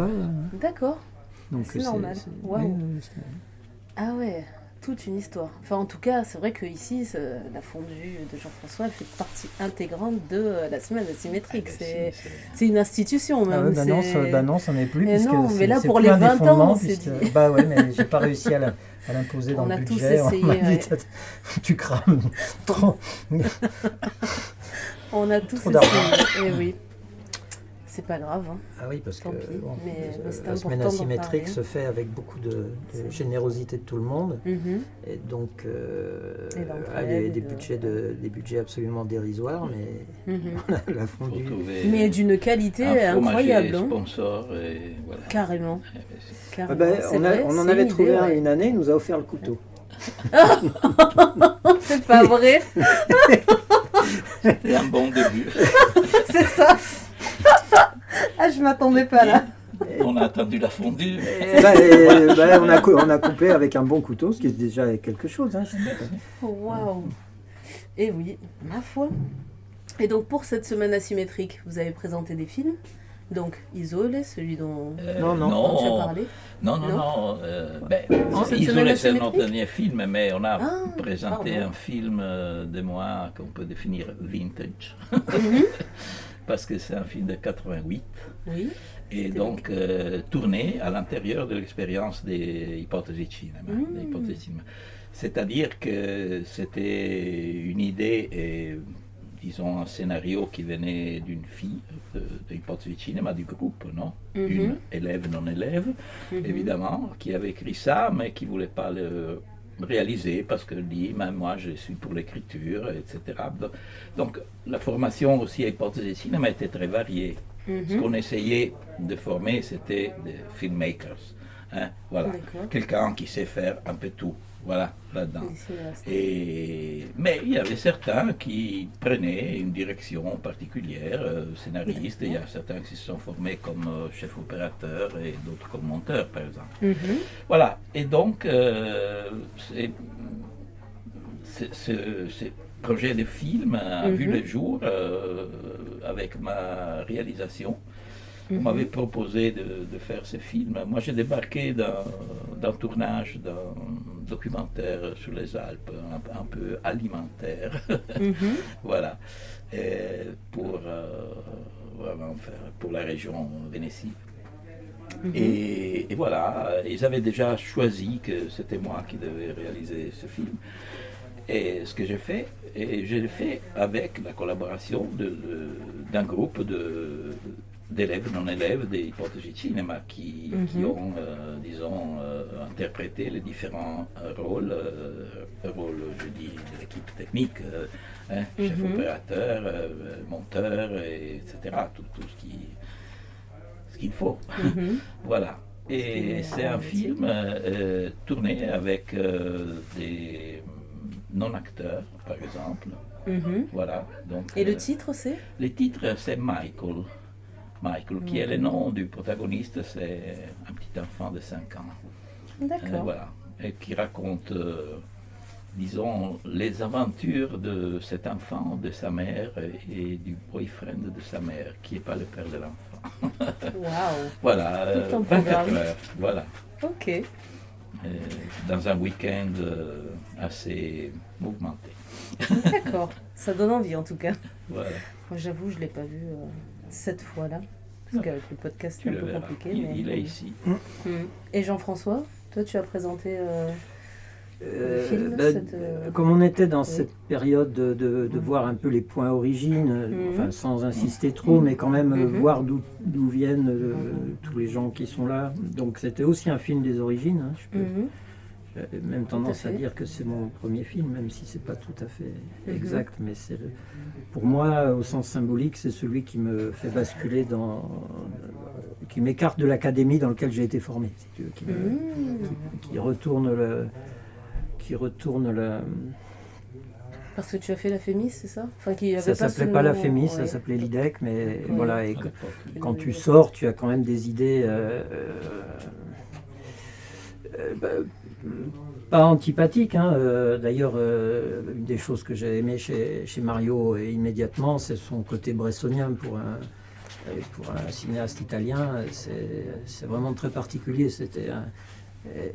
Speaker 2: D'accord.
Speaker 4: Donc
Speaker 2: C'est normal. Waouh.
Speaker 4: oui, c'est-
Speaker 2: Ah ouais, toute une histoire. Enfin, en tout cas, c'est vrai qu'ici, la fondue de Jean-François, elle fait partie intégrante de la semaine asymétrique. C'est une institution
Speaker 4: Ah
Speaker 2: même.
Speaker 4: ouais, non, ça n'est plus.
Speaker 2: Mais
Speaker 4: puisque
Speaker 2: non, mais
Speaker 4: c'est-
Speaker 2: là,
Speaker 4: c'est
Speaker 2: pour
Speaker 4: plus
Speaker 2: les
Speaker 4: un des
Speaker 2: 20 ans,
Speaker 4: fondements,
Speaker 2: on s'est
Speaker 4: puisque-
Speaker 2: dit.
Speaker 4: Bah ouais, mais j'ai pas réussi à l'imposer dans
Speaker 2: On
Speaker 4: le
Speaker 2: a tous
Speaker 4: budget.
Speaker 2: essayé,
Speaker 4: On m'a dit,
Speaker 2: ouais.
Speaker 4: tu crames trop.
Speaker 2: On a tous
Speaker 4: Trop d'argent.
Speaker 2: essayé. Eh oui. C'est pas grave. Hein.
Speaker 4: Ah oui, parce que
Speaker 2: Tant pis,
Speaker 4: bon,
Speaker 2: mais c'est
Speaker 4: la semaine
Speaker 2: important d'en
Speaker 4: asymétrique
Speaker 2: parler.
Speaker 4: se fait avec beaucoup de générosité de tout le monde.
Speaker 2: Mhm.
Speaker 4: Et donc,
Speaker 2: Et d'entraide,
Speaker 4: allez, des
Speaker 2: de-
Speaker 4: budgets absolument dérisoires, mais
Speaker 2: Mhm.
Speaker 4: la
Speaker 3: Faut
Speaker 4: fondue.
Speaker 3: trouver
Speaker 2: Mais d'une qualité
Speaker 3: un fromager
Speaker 2: incroyable. Hein.
Speaker 3: sponsor et voilà.
Speaker 2: Carrément.
Speaker 3: Eh ben, c'est-
Speaker 2: Carrément.
Speaker 4: Ah ben,
Speaker 2: C'est vrai,
Speaker 4: on en
Speaker 2: c'est
Speaker 4: avait
Speaker 2: une
Speaker 4: trouvé
Speaker 2: idée,
Speaker 4: un
Speaker 2: ouais.
Speaker 4: une année, il nous a offert le couteau.
Speaker 2: C'est pas vrai.
Speaker 3: C'était un bon début.
Speaker 2: C'est ça. Ah, je m'attendais pas là.
Speaker 3: On a attendu la fondue.
Speaker 4: On a coupé avec un bon couteau, ce qui est déjà quelque chose. Hein.
Speaker 2: Waouh. Et oui, ma foi. Et donc pour cette semaine asymétrique, vous avez présenté des films. Donc Isolé, celui dont
Speaker 4: Non, non.
Speaker 2: dont tu as parlé.
Speaker 3: Non.
Speaker 2: cette
Speaker 3: Isolé,
Speaker 2: semaine
Speaker 3: c'est notre
Speaker 2: asymétrique
Speaker 3: dernier film, mais on a
Speaker 2: Ah,
Speaker 3: présenté
Speaker 2: pardon.
Speaker 3: un film de moi qu'on peut définir vintage,
Speaker 2: Mhm.
Speaker 3: parce que c'est un film de 88,
Speaker 2: Oui.
Speaker 3: et donc tourné à l'intérieur de l'expérience des hypothèses de cinéma. des hypothèses de cinéma. C'est-à-dire que c'était une idée et disons un scénario qui venait d'une fille de hypothèses de cinéma du groupe, non?
Speaker 2: Mhm.
Speaker 3: Une élève non élève,
Speaker 2: Mhm.
Speaker 3: évidemment, qui avait écrit ça, mais qui ne voulait pas le réaliser parce qu'elle dit, mais moi je suis pour l'écriture, etc. Donc la formation aussi à hypothèses de cinéma était très variée. Ce
Speaker 2: Mhm.
Speaker 3: qu'on essayait de former, c'était des filmmakers. Hein, voilà.
Speaker 2: D'accord.
Speaker 3: Quelqu'un qui sait faire un peu tout. Voilà, là-dedans.
Speaker 2: Ici, là, c'est-
Speaker 3: Mais il y avait certains qui prenaient une direction particulière, scénaristes, il y a certains qui se sont formés comme chef opérateur et d'autres comme monteurs, par exemple.
Speaker 2: Mhm.
Speaker 3: Voilà, et donc, ce projet de film a vu le jour avec ma réalisation. On m'avait proposé de faire ce film. Moi, j'ai débarqué d'un tournage d'un documentaire sur les Alpes, un peu alimentaire,
Speaker 2: Mhm.
Speaker 3: voilà, pour vraiment faire pour la région Vénétie. Et voilà, ils avaient déjà choisi que c'était moi qui devais réaliser ce film. Et ce que j'ai fait, et je l'ai fait avec la collaboration d'un groupe d'élèves, non-élèves des hypothèses de cinéma qui ont, disons, interprété les différents rôles, je dis, de l'équipe technique, chef opérateur, monteur, etc., tout ce qu'il faut. Voilà. Et c'est un film tourné avec des non-acteurs, par exemple.
Speaker 2: Mhm.
Speaker 3: Voilà. Donc,
Speaker 2: Et le titre, c'est
Speaker 3: le titre, c'est Michael. Michael, qui est le nom du protagoniste, c'est un petit enfant de 5 ans.
Speaker 2: D'accord.
Speaker 3: Voilà. Et qui raconte, disons, les aventures de cet enfant, de sa mère et du boyfriend de sa mère, qui n'est pas le père de l'enfant.
Speaker 2: Waouh.
Speaker 3: Voilà,
Speaker 2: Tout un
Speaker 3: 24
Speaker 2: programme.
Speaker 3: heures. Voilà.
Speaker 2: Ok.
Speaker 3: Dans un week-end assez mouvementé.
Speaker 2: D'accord. Ça donne envie en tout cas.
Speaker 3: Voilà.
Speaker 2: Moi, j'avoue, je ne l'ai pas vu cette fois-là. Parce qu'avec le podcast,
Speaker 3: Tu
Speaker 2: c'est un
Speaker 3: le
Speaker 2: peu
Speaker 3: verras.
Speaker 2: compliqué.
Speaker 3: Il,
Speaker 2: mais-
Speaker 3: il est ici.
Speaker 2: Mhm. Et Jean-François, toi, tu as présenté le film
Speaker 4: Comme on était dans
Speaker 2: Oui.
Speaker 4: cette période de voir un peu les points origines, enfin, sans insister trop, mais quand même voir d'où viennent tous les gens qui sont là. Donc c'était aussi un film des origines. Hein.
Speaker 2: Mhm.
Speaker 4: J'ai même tendance à
Speaker 2: fait.
Speaker 4: dire que c'est mon premier film, même si c'est pas tout à fait exact. Mais c'est pour moi, au sens symbolique, c'est celui qui me fait basculer qui m'écarte de l'académie dans laquelle j'ai été formé, si tu veux, qui retourne le.
Speaker 2: Parce que tu as fait la Fémis, c'est ça enfin, qui avait
Speaker 4: Ça
Speaker 2: pas
Speaker 4: s'appelait
Speaker 2: ce
Speaker 4: pas la
Speaker 2: nom,
Speaker 4: Fémis,
Speaker 2: ouais.
Speaker 4: ça s'appelait l'IDEC, mais voilà. Et
Speaker 3: À l'époque.
Speaker 4: quand tu sors, tu as quand même des idées pas antipathiques. Hein. D'ailleurs, une des choses que j'ai aimé chez Mario immédiatement, c'est son côté bressonien pour un cinéaste italien. C'est vraiment très particulier. C'était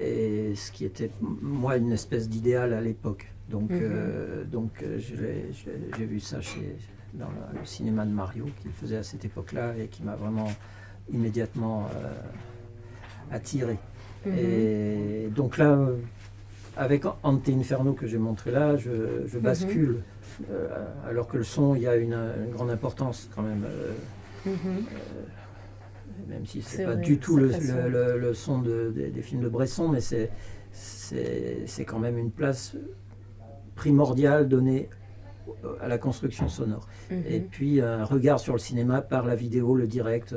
Speaker 4: et ce qui était, moi, une espèce d'idéal à l'époque. Donc, j'ai vu ça dans le cinéma de Mario qu'il faisait à cette époque-là et qui m'a vraiment immédiatement attiré. Et donc là, avec Ante Inferno que j'ai montré là, je bascule. Alors que le son, il y a une grande importance quand même. Même si
Speaker 2: C'est
Speaker 4: c'est pas
Speaker 2: vrai,
Speaker 4: du tout
Speaker 2: ça façon.
Speaker 4: le son des films de Bresson, mais c'est quand même une place primordiale donnée à la construction sonore. Et puis un regard sur le cinéma par la vidéo, le direct,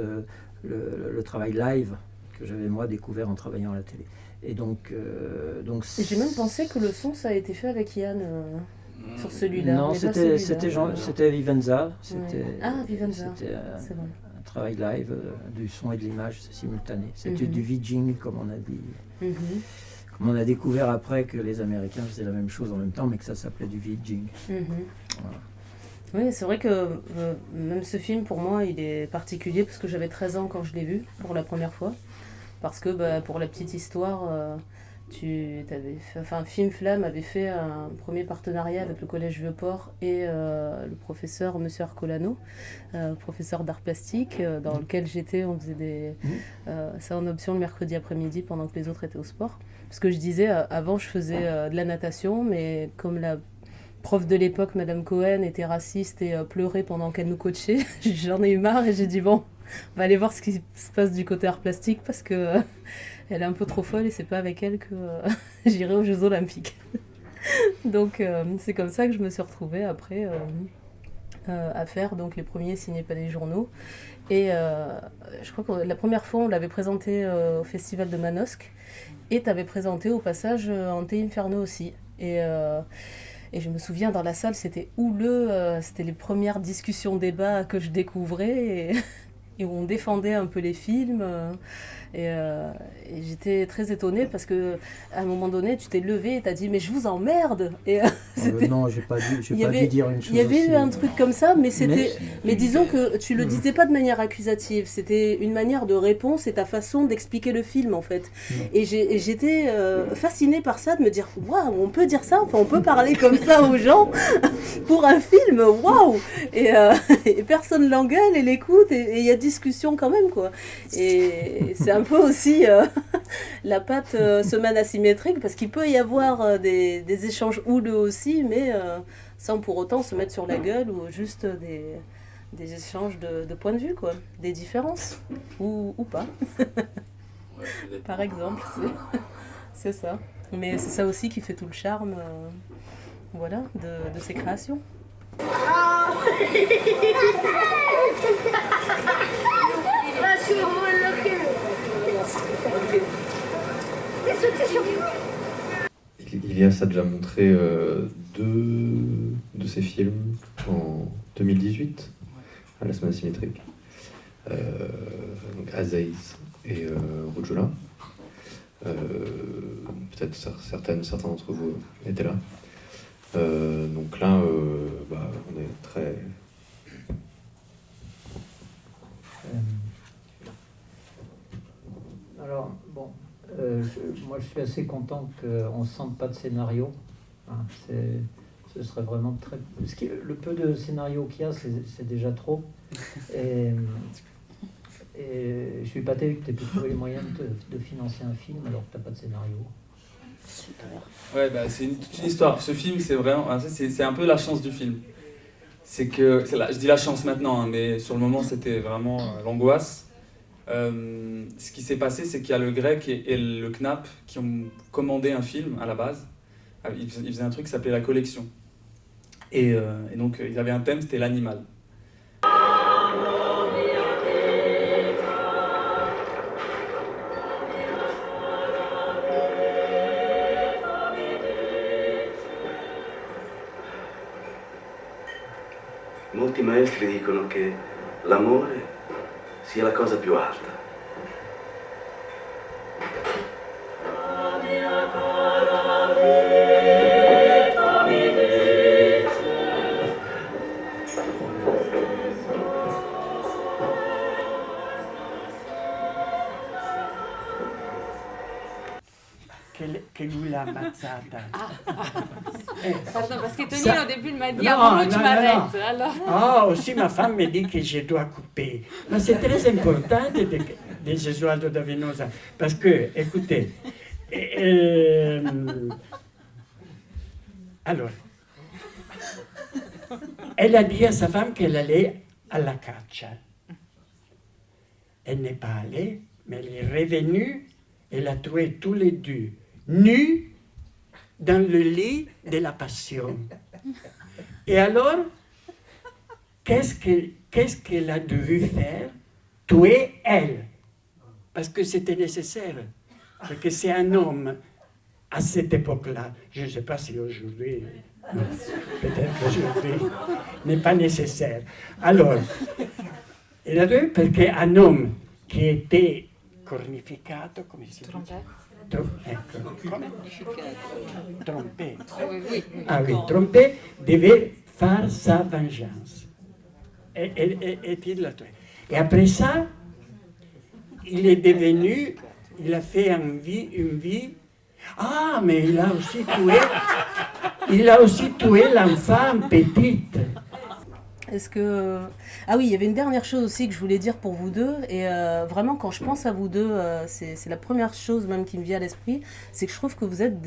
Speaker 4: le travail live que j'avais moi découvert en travaillant à la télé. Et donc
Speaker 2: Et j'ai même pensé que le son, ça a été fait avec Yann sur celui-là.
Speaker 4: non,
Speaker 2: mais pas celui-là.
Speaker 4: c'était Vivenza.
Speaker 2: Ah, Vivenza,
Speaker 4: C'était
Speaker 2: c'est vrai.
Speaker 4: un travail live, du son et de l'image, c'est simultané. C'était du VJing, comme on a dit. Comme on a découvert après que les Américains faisaient la même chose en même temps, mais que ça s'appelait du VJing. Voilà.
Speaker 2: Oui, c'est vrai que même ce film, pour moi, il est particulier parce que j'avais 13 ans quand je l'ai vu pour la première fois. Parce que, pour la petite histoire, Film Flamme avait fait un premier partenariat avec le Collège Vieux-Port et le professeur Monsieur Arcolano, professeur d'art plastique, dans lequel j'étais. On faisait ça en option le mercredi après-midi pendant que les autres étaient au sport. Parce que je disais, avant, je faisais de la natation, mais comme la prof de l'époque, Madame Cohen, était raciste et pleurait pendant qu'elle nous coachait, j'en ai eu marre et j'ai dit bon, on va aller voir ce qui se passe du côté art plastique parce que elle est un peu trop folle et c'est pas avec elle que j'irai aux Jeux Olympiques. Donc c'est comme ça que je me suis retrouvée après à faire donc les premiers Ciné Palais Journaux. Et je crois que la première fois on l'avait présenté au Festival de Manosque et t'avais présenté au passage Ante Inferno aussi. Et je me souviens, dans la salle, c'était houleux, c'était les premières discussions-débats que je découvrais et où on défendait un peu les films. Et j'étais très étonnée parce qu'à un moment donné, tu t'es levée et t'as dit « mais je vous emmerde !»
Speaker 4: Non, j'ai pas dû dire une chose.
Speaker 2: Il y avait eu un truc comme ça, mais
Speaker 4: mais
Speaker 2: disons que tu le disais pas de manière accusative, c'était une manière de réponse et ta façon d'expliquer le film en fait. Et j'étais fascinée par ça, de me dire « waouh, on peut dire ça, enfin on peut parler comme ça aux gens pour un film, waouh !» Et personne l'engueule et l'écoute et il y a discussion quand même quoi. Et c'est un peu aussi la patte semaine asymétrique parce qu'il peut y avoir des échanges houleux aussi, mais sans pour autant se mettre sur la gueule ou juste des échanges de points de vue, quoi, des différences ou pas. Par exemple, c'est ça. Mais c'est ça aussi qui fait tout le charme voilà, de ces créations.
Speaker 7: Ilias a déjà montré deux de ses films en 2018 à la Semaine Asymétrique, donc Azaïs et Rujula. Peut-être certains d'entre vous étaient là. Donc là, on est très...
Speaker 4: Alors, bon, moi je suis assez content qu'on ne sente pas de scénario. Hein, ce serait vraiment très... Le peu de scénario qu'il y a, c'est déjà trop. Et je suis épaté que tu aies pu trouver les moyens de financer un film alors que tu n'as pas de scénario.
Speaker 8: Ouais, c'est toute une histoire. Ce film, c'est vraiment, c'est un peu la chance du film. Je dis la chance maintenant, hein, mais sur le moment, c'était vraiment l'angoisse. Ce qui s'est passé, c'est qu'il y a le Grec et le Knapp qui ont commandé un film à la base. Ils faisaient un truc qui s'appelait La Collection. Et donc, ils avaient un thème, c'était l'animal.
Speaker 9: Molti maestri dicono che l'amore sia la cosa più alta.
Speaker 1: Che lui l'ha ammazzata.
Speaker 6: Pardon, parce que Tony,
Speaker 1: Ça-
Speaker 6: au début, il m'a dit
Speaker 1: Non,
Speaker 6: avant que tu
Speaker 1: non,
Speaker 6: m'arrêtes.
Speaker 1: non.
Speaker 6: Alors...
Speaker 1: Ah, aussi ma femme me dit que je dois couper. Mais c'est très important de Gesualdo da Venosa. Parce que, écoutez, alors, elle a dit à sa femme qu'elle allait à la caccia. elle n'est pas allée, mais elle est revenue, elle a trouvé tous les deux nus dans le lit de la passion. Et alors, qu'est-ce qu'elle a dû faire? Tuer elle. Parce que c'était nécessaire. Parce que c'est un homme, à cette époque-là, je ne sais pas si aujourd'hui, peut-être aujourd'hui, n'est pas nécessaire. Alors, elle a dû, parce qu'un homme qui était cornificato, come si dice? Trompé. Ah oui, trompé, devait faire sa vengeance. Et puis il l'a tué. Et après ça, il est devenu, il a fait une vie. Ah, mais il a aussi tué l'enfant petite.
Speaker 2: Est-ce que... Ah oui, il y avait une dernière chose aussi que je voulais dire pour vous deux. Et vraiment, quand je pense à vous deux, c'est la première chose même qui me vient à l'esprit. C'est que je trouve que vous êtes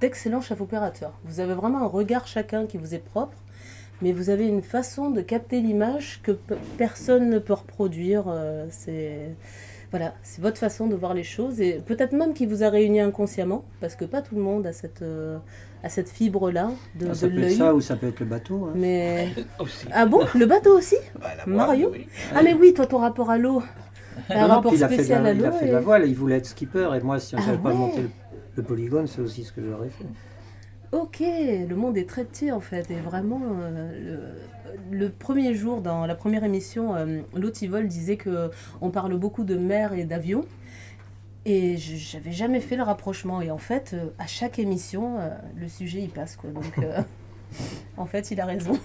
Speaker 2: d'excellents chefs opérateurs. Vous avez vraiment un regard chacun qui vous est propre. Mais vous avez une façon de capter l'image que personne ne peut reproduire. Voilà, c'est votre façon de voir les choses. Et peut-être même qui vous a réunis inconsciemment. Parce que pas tout le monde a cette fibre-là de l'œil.
Speaker 4: Ça peut être ça ou ça peut être le bateau. Hein.
Speaker 2: Mais...
Speaker 3: Aussi.
Speaker 2: Ah bon, le bateau aussi?
Speaker 3: Voilà,
Speaker 2: Mario?
Speaker 3: oui.
Speaker 2: Ah mais oui, toi ton rapport à l'eau. Un rapport spécial à l'eau.
Speaker 4: Il a fait de la voile, il voulait être skipper. Et moi, si on n'avait pas monté le polygone, c'est aussi ce que j'aurais fait.
Speaker 2: Ok, le monde est très petit en fait. Et vraiment, le premier jour, dans la première émission, Lotivol disait qu'on parle beaucoup de mer et d'avion. Et j'avais jamais fait le rapprochement. Et en fait, à chaque émission, le sujet il passe, quoi. Donc, en fait, il a raison.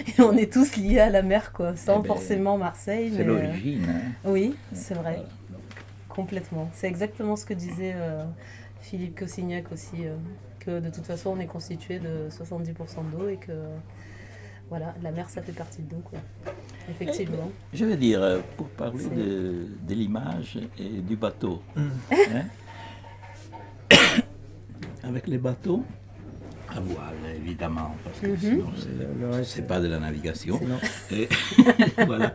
Speaker 2: Et on est tous liés à la mer, quoi, sans forcément Marseille.
Speaker 3: C'est l'origine. Hein.
Speaker 2: Oui, c'est vrai.
Speaker 3: Voilà.
Speaker 2: Complètement. C'est exactement ce que disait Philippe Cossignac aussi, que de toute façon, on est constitué de 70% d'eau et que voilà, la mer, ça fait partie de nous, quoi. Effectivement.
Speaker 3: Je veux dire, pour parler de l'image et du bateau, hein, avec les bateaux, à voile évidemment, parce que sinon c'est pas de la navigation. Et voilà.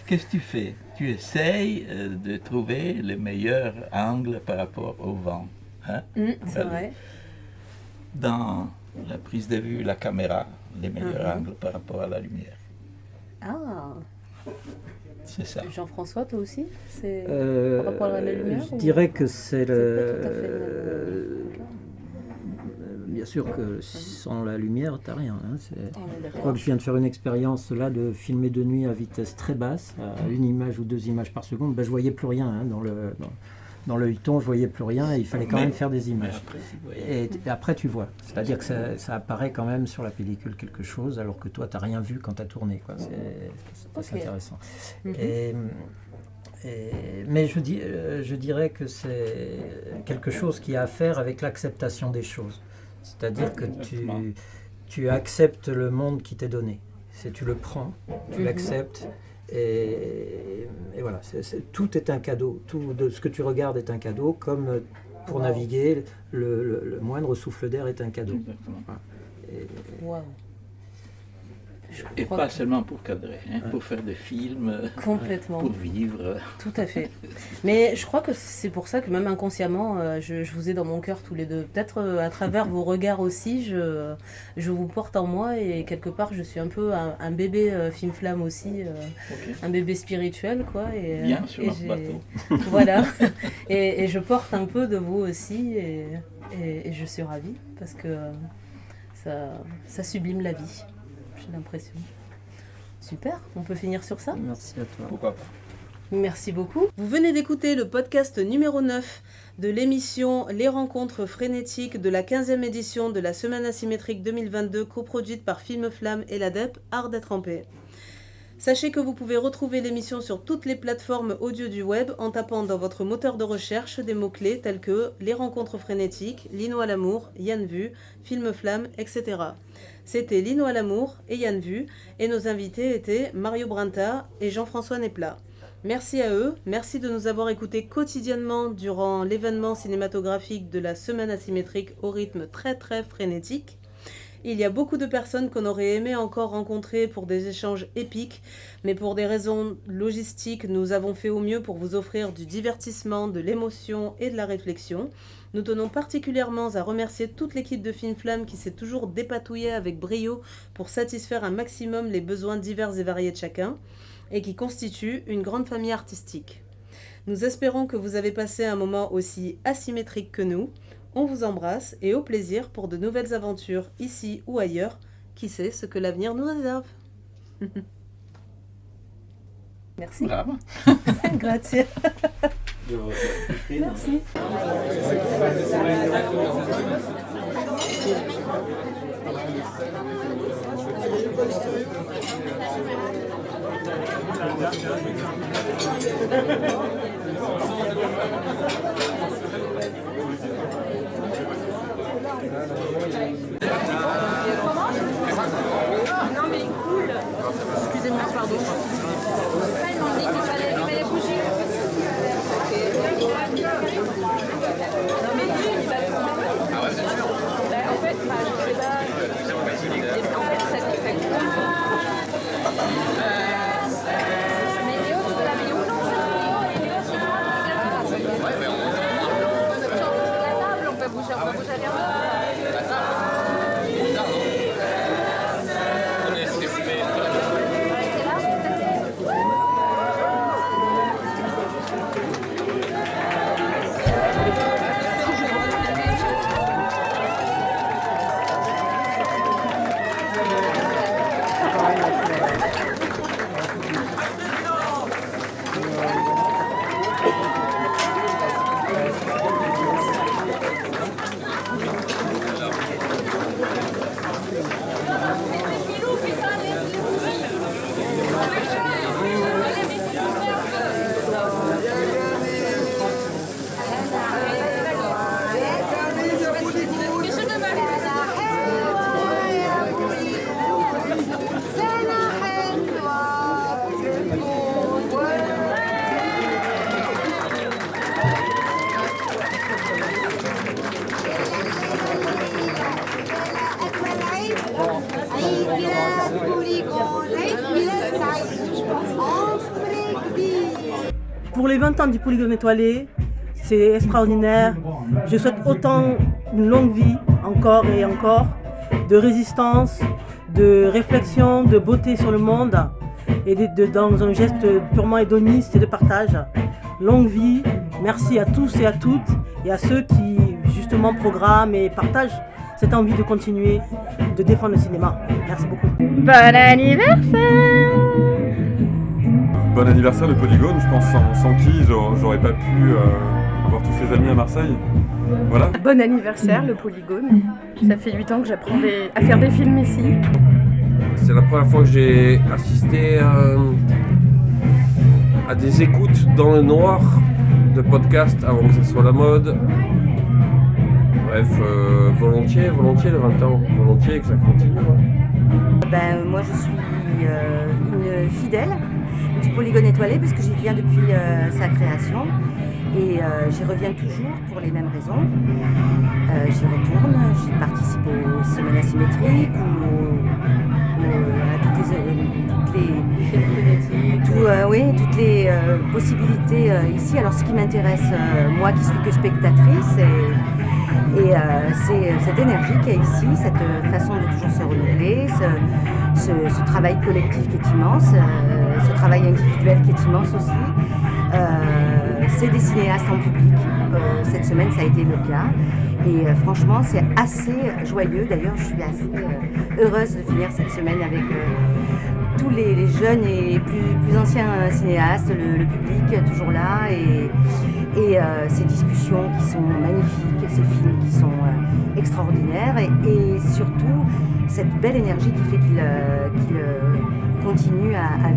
Speaker 3: Qu'est-ce que tu fais? Tu essayes de trouver le meilleur angle par rapport au vent. Hein?
Speaker 2: C'est vrai.
Speaker 3: Dans la prise de vue, la caméra, les meilleurs angles par rapport à la lumière.
Speaker 2: Ah,
Speaker 3: C'est ça.
Speaker 2: Jean-François, toi aussi? C'est par rapport à la lumière?
Speaker 4: Je dirais que c'est
Speaker 2: le...
Speaker 4: Bien sûr que sans la lumière, t'as rien. Hein.
Speaker 2: On est
Speaker 4: Je crois que je viens de faire une expérience là de filmer de nuit à vitesse très basse, à une image ou 2 images par seconde. Ben, je voyais plus rien hein, dans l'œilleton, je voyais plus rien et il fallait quand même faire des images. Et après tu vois, c'est-à-dire que ça apparaît quand même sur la pellicule quelque chose alors que toi tu n'as rien vu quand tu as tourné. Quoi. C'est intéressant. Mais je dirais que c'est quelque chose qui a à faire avec l'acceptation des choses. C'est-à-dire que tu acceptes le monde qui t'est donné. Tu le prends, tu l'acceptes. Et voilà, tout est un cadeau. Tout de ce que tu regardes est un cadeau, comme pour naviguer, le moindre souffle d'air est un cadeau.
Speaker 2: Wow.
Speaker 3: Et pas seulement pour cadrer, hein, pour faire des films,
Speaker 2: complètement.
Speaker 3: Pour vivre.
Speaker 2: Tout à fait. Mais je crois que c'est pour ça que même inconsciemment, je vous ai dans mon cœur tous les deux. Peut-être à travers vos regards aussi, je vous porte en moi et quelque part je suis un peu un bébé film-flamme aussi, un bébé spirituel quoi. Et,
Speaker 3: bien sur notre bateau.
Speaker 2: Voilà. Et je porte un peu de vous aussi et je suis ravie parce que ça sublime la vie. J'ai l'impression. Super, on peut finir sur ça?
Speaker 4: Merci à toi.
Speaker 3: Pourquoi pas?
Speaker 2: Merci beaucoup. Vous venez d'écouter le podcast numéro 9 de l'émission Les Rencontres Frénétiques de la 15e édition de la Semaine Asymétrique 2022 coproduite par Film Flamme et l'ADEP Art d'être en paix. Sachez que vous pouvez retrouver l'émission sur toutes les plateformes audio du web en tapant dans votre moteur de recherche des mots-clés tels que Les Rencontres Frénétiques, Lino à l'amour, Yann Vu, Film Flamme, etc. C'était Lino à l'amour et Yann Vu et nos invités étaient Mario Branta et Jean-François Neplat. Merci à eux, merci de nous avoir écoutés quotidiennement durant l'événement cinématographique de la Semaine Asymétrique au rythme très très frénétique. Il y a beaucoup de personnes qu'on aurait aimé encore rencontrer pour des échanges épiques, mais pour des raisons logistiques, nous avons fait au mieux pour vous offrir du divertissement, de l'émotion et de la réflexion. Nous tenons particulièrement à remercier toute l'équipe de Film Flamme qui s'est toujours dépatouillée avec brio pour satisfaire un maximum les besoins divers et variés de chacun, et qui constitue une grande famille artistique. Nous espérons que vous avez passé un moment aussi asymétrique que nous. On vous embrasse et au plaisir pour de nouvelles aventures ici ou ailleurs. Qui sait ce que l'avenir nous réserve. Merci.
Speaker 3: Bravo.
Speaker 2: Grazie. Merci.
Speaker 6: Non mais cool. Excusez-moi, pardon. Ils m'ont dit qu'il fallait allumer les bougies. Non mais lui, il va le. Ah ouais, c'est sûr. En fait, je sais pas. En fait, ça fait mais Léo, tu peux la mettre où? Non, Léo, c'est moi. Ouais, mais on la table, on peut bouger à l'heure.
Speaker 2: Pour les 20 ans du Polygone étoilé, c'est extraordinaire. Je souhaite autant une longue vie, encore et encore, de résistance, de réflexion, de beauté sur le monde, et dans un geste purement hédoniste et de partage. Longue vie, merci à tous et à toutes, et à ceux qui justement programment et partagent cette envie de continuer de défendre le cinéma. Merci beaucoup.
Speaker 6: Bon anniversaire!
Speaker 5: Bon anniversaire le Polygone, je pense sans qui j'aurais pas pu avoir tous ces amis à Marseille. Voilà.
Speaker 10: Bon anniversaire le Polygone. Ça fait 8 ans que j'apprends à faire des films ici.
Speaker 11: C'est la première fois que j'ai assisté à des écoutes dans le noir de podcasts avant que ce soit la mode. Bref, volontiers le 20 ans, volontiers que ça continue.
Speaker 12: Moi je suis une fidèle du Polygone étoilé parce que j'y viens depuis sa création et j'y reviens toujours pour les mêmes raisons. J'y retourne, j'y participe aux semaines asymétriques ou à toutes les possibilités ici. Alors ce qui m'intéresse, moi qui suis que spectatrice, c'est cette énergie qu'il y a ici, cette façon de toujours se renouveler, ce travail collectif qui est immense, ce travail individuel qui est immense aussi. C'est des cinéastes en public. Cette semaine, ça a été le cas. Et franchement, c'est assez joyeux. D'ailleurs, je suis assez heureuse de finir cette semaine avec tous les jeunes et plus anciens cinéastes, le public toujours là, et ces discussions qui sont magnifiques, ces films qui sont extraordinaires, et surtout cette belle énergie qui fait qu'ils continuent à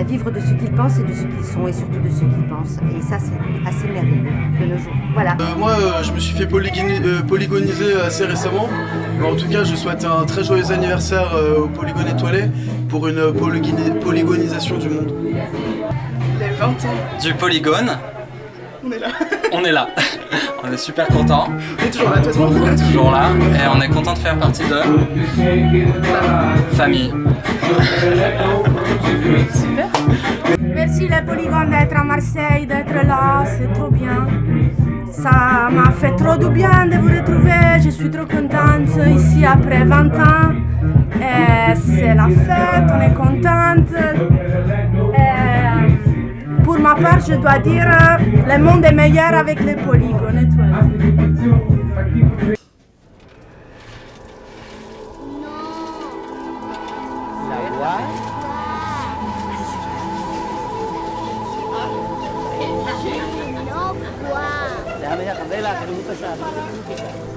Speaker 12: vivre de ce qu'ils pensent et de ce qu'ils sont, et surtout de ce qu'ils pensent. Et ça, c'est assez merveilleux de nos jours. Voilà.
Speaker 13: Moi, je me suis fait polygoniser assez récemment. En tout cas, je souhaite un très joyeux anniversaire au Polygone étoilé pour une polygonisation du monde.
Speaker 14: Les 20 ans. Du Polygone.
Speaker 13: On est là.
Speaker 14: on est là. On est super contents.
Speaker 13: On est toujours là, toi,
Speaker 14: On est toujours là et on est content de faire partie de famille.
Speaker 2: Super.
Speaker 15: Merci les Polygones d'être à Marseille, d'être là, c'est trop bien. Ça m'a fait trop du bien de vous retrouver, je suis trop contente ici après 20 ans. Et c'est la fête, on est contente. Et pour ma part, je dois dire, le monde est meilleur avec les Polygones étoilés.
Speaker 16: No, déjame la candela, que me gusta esa.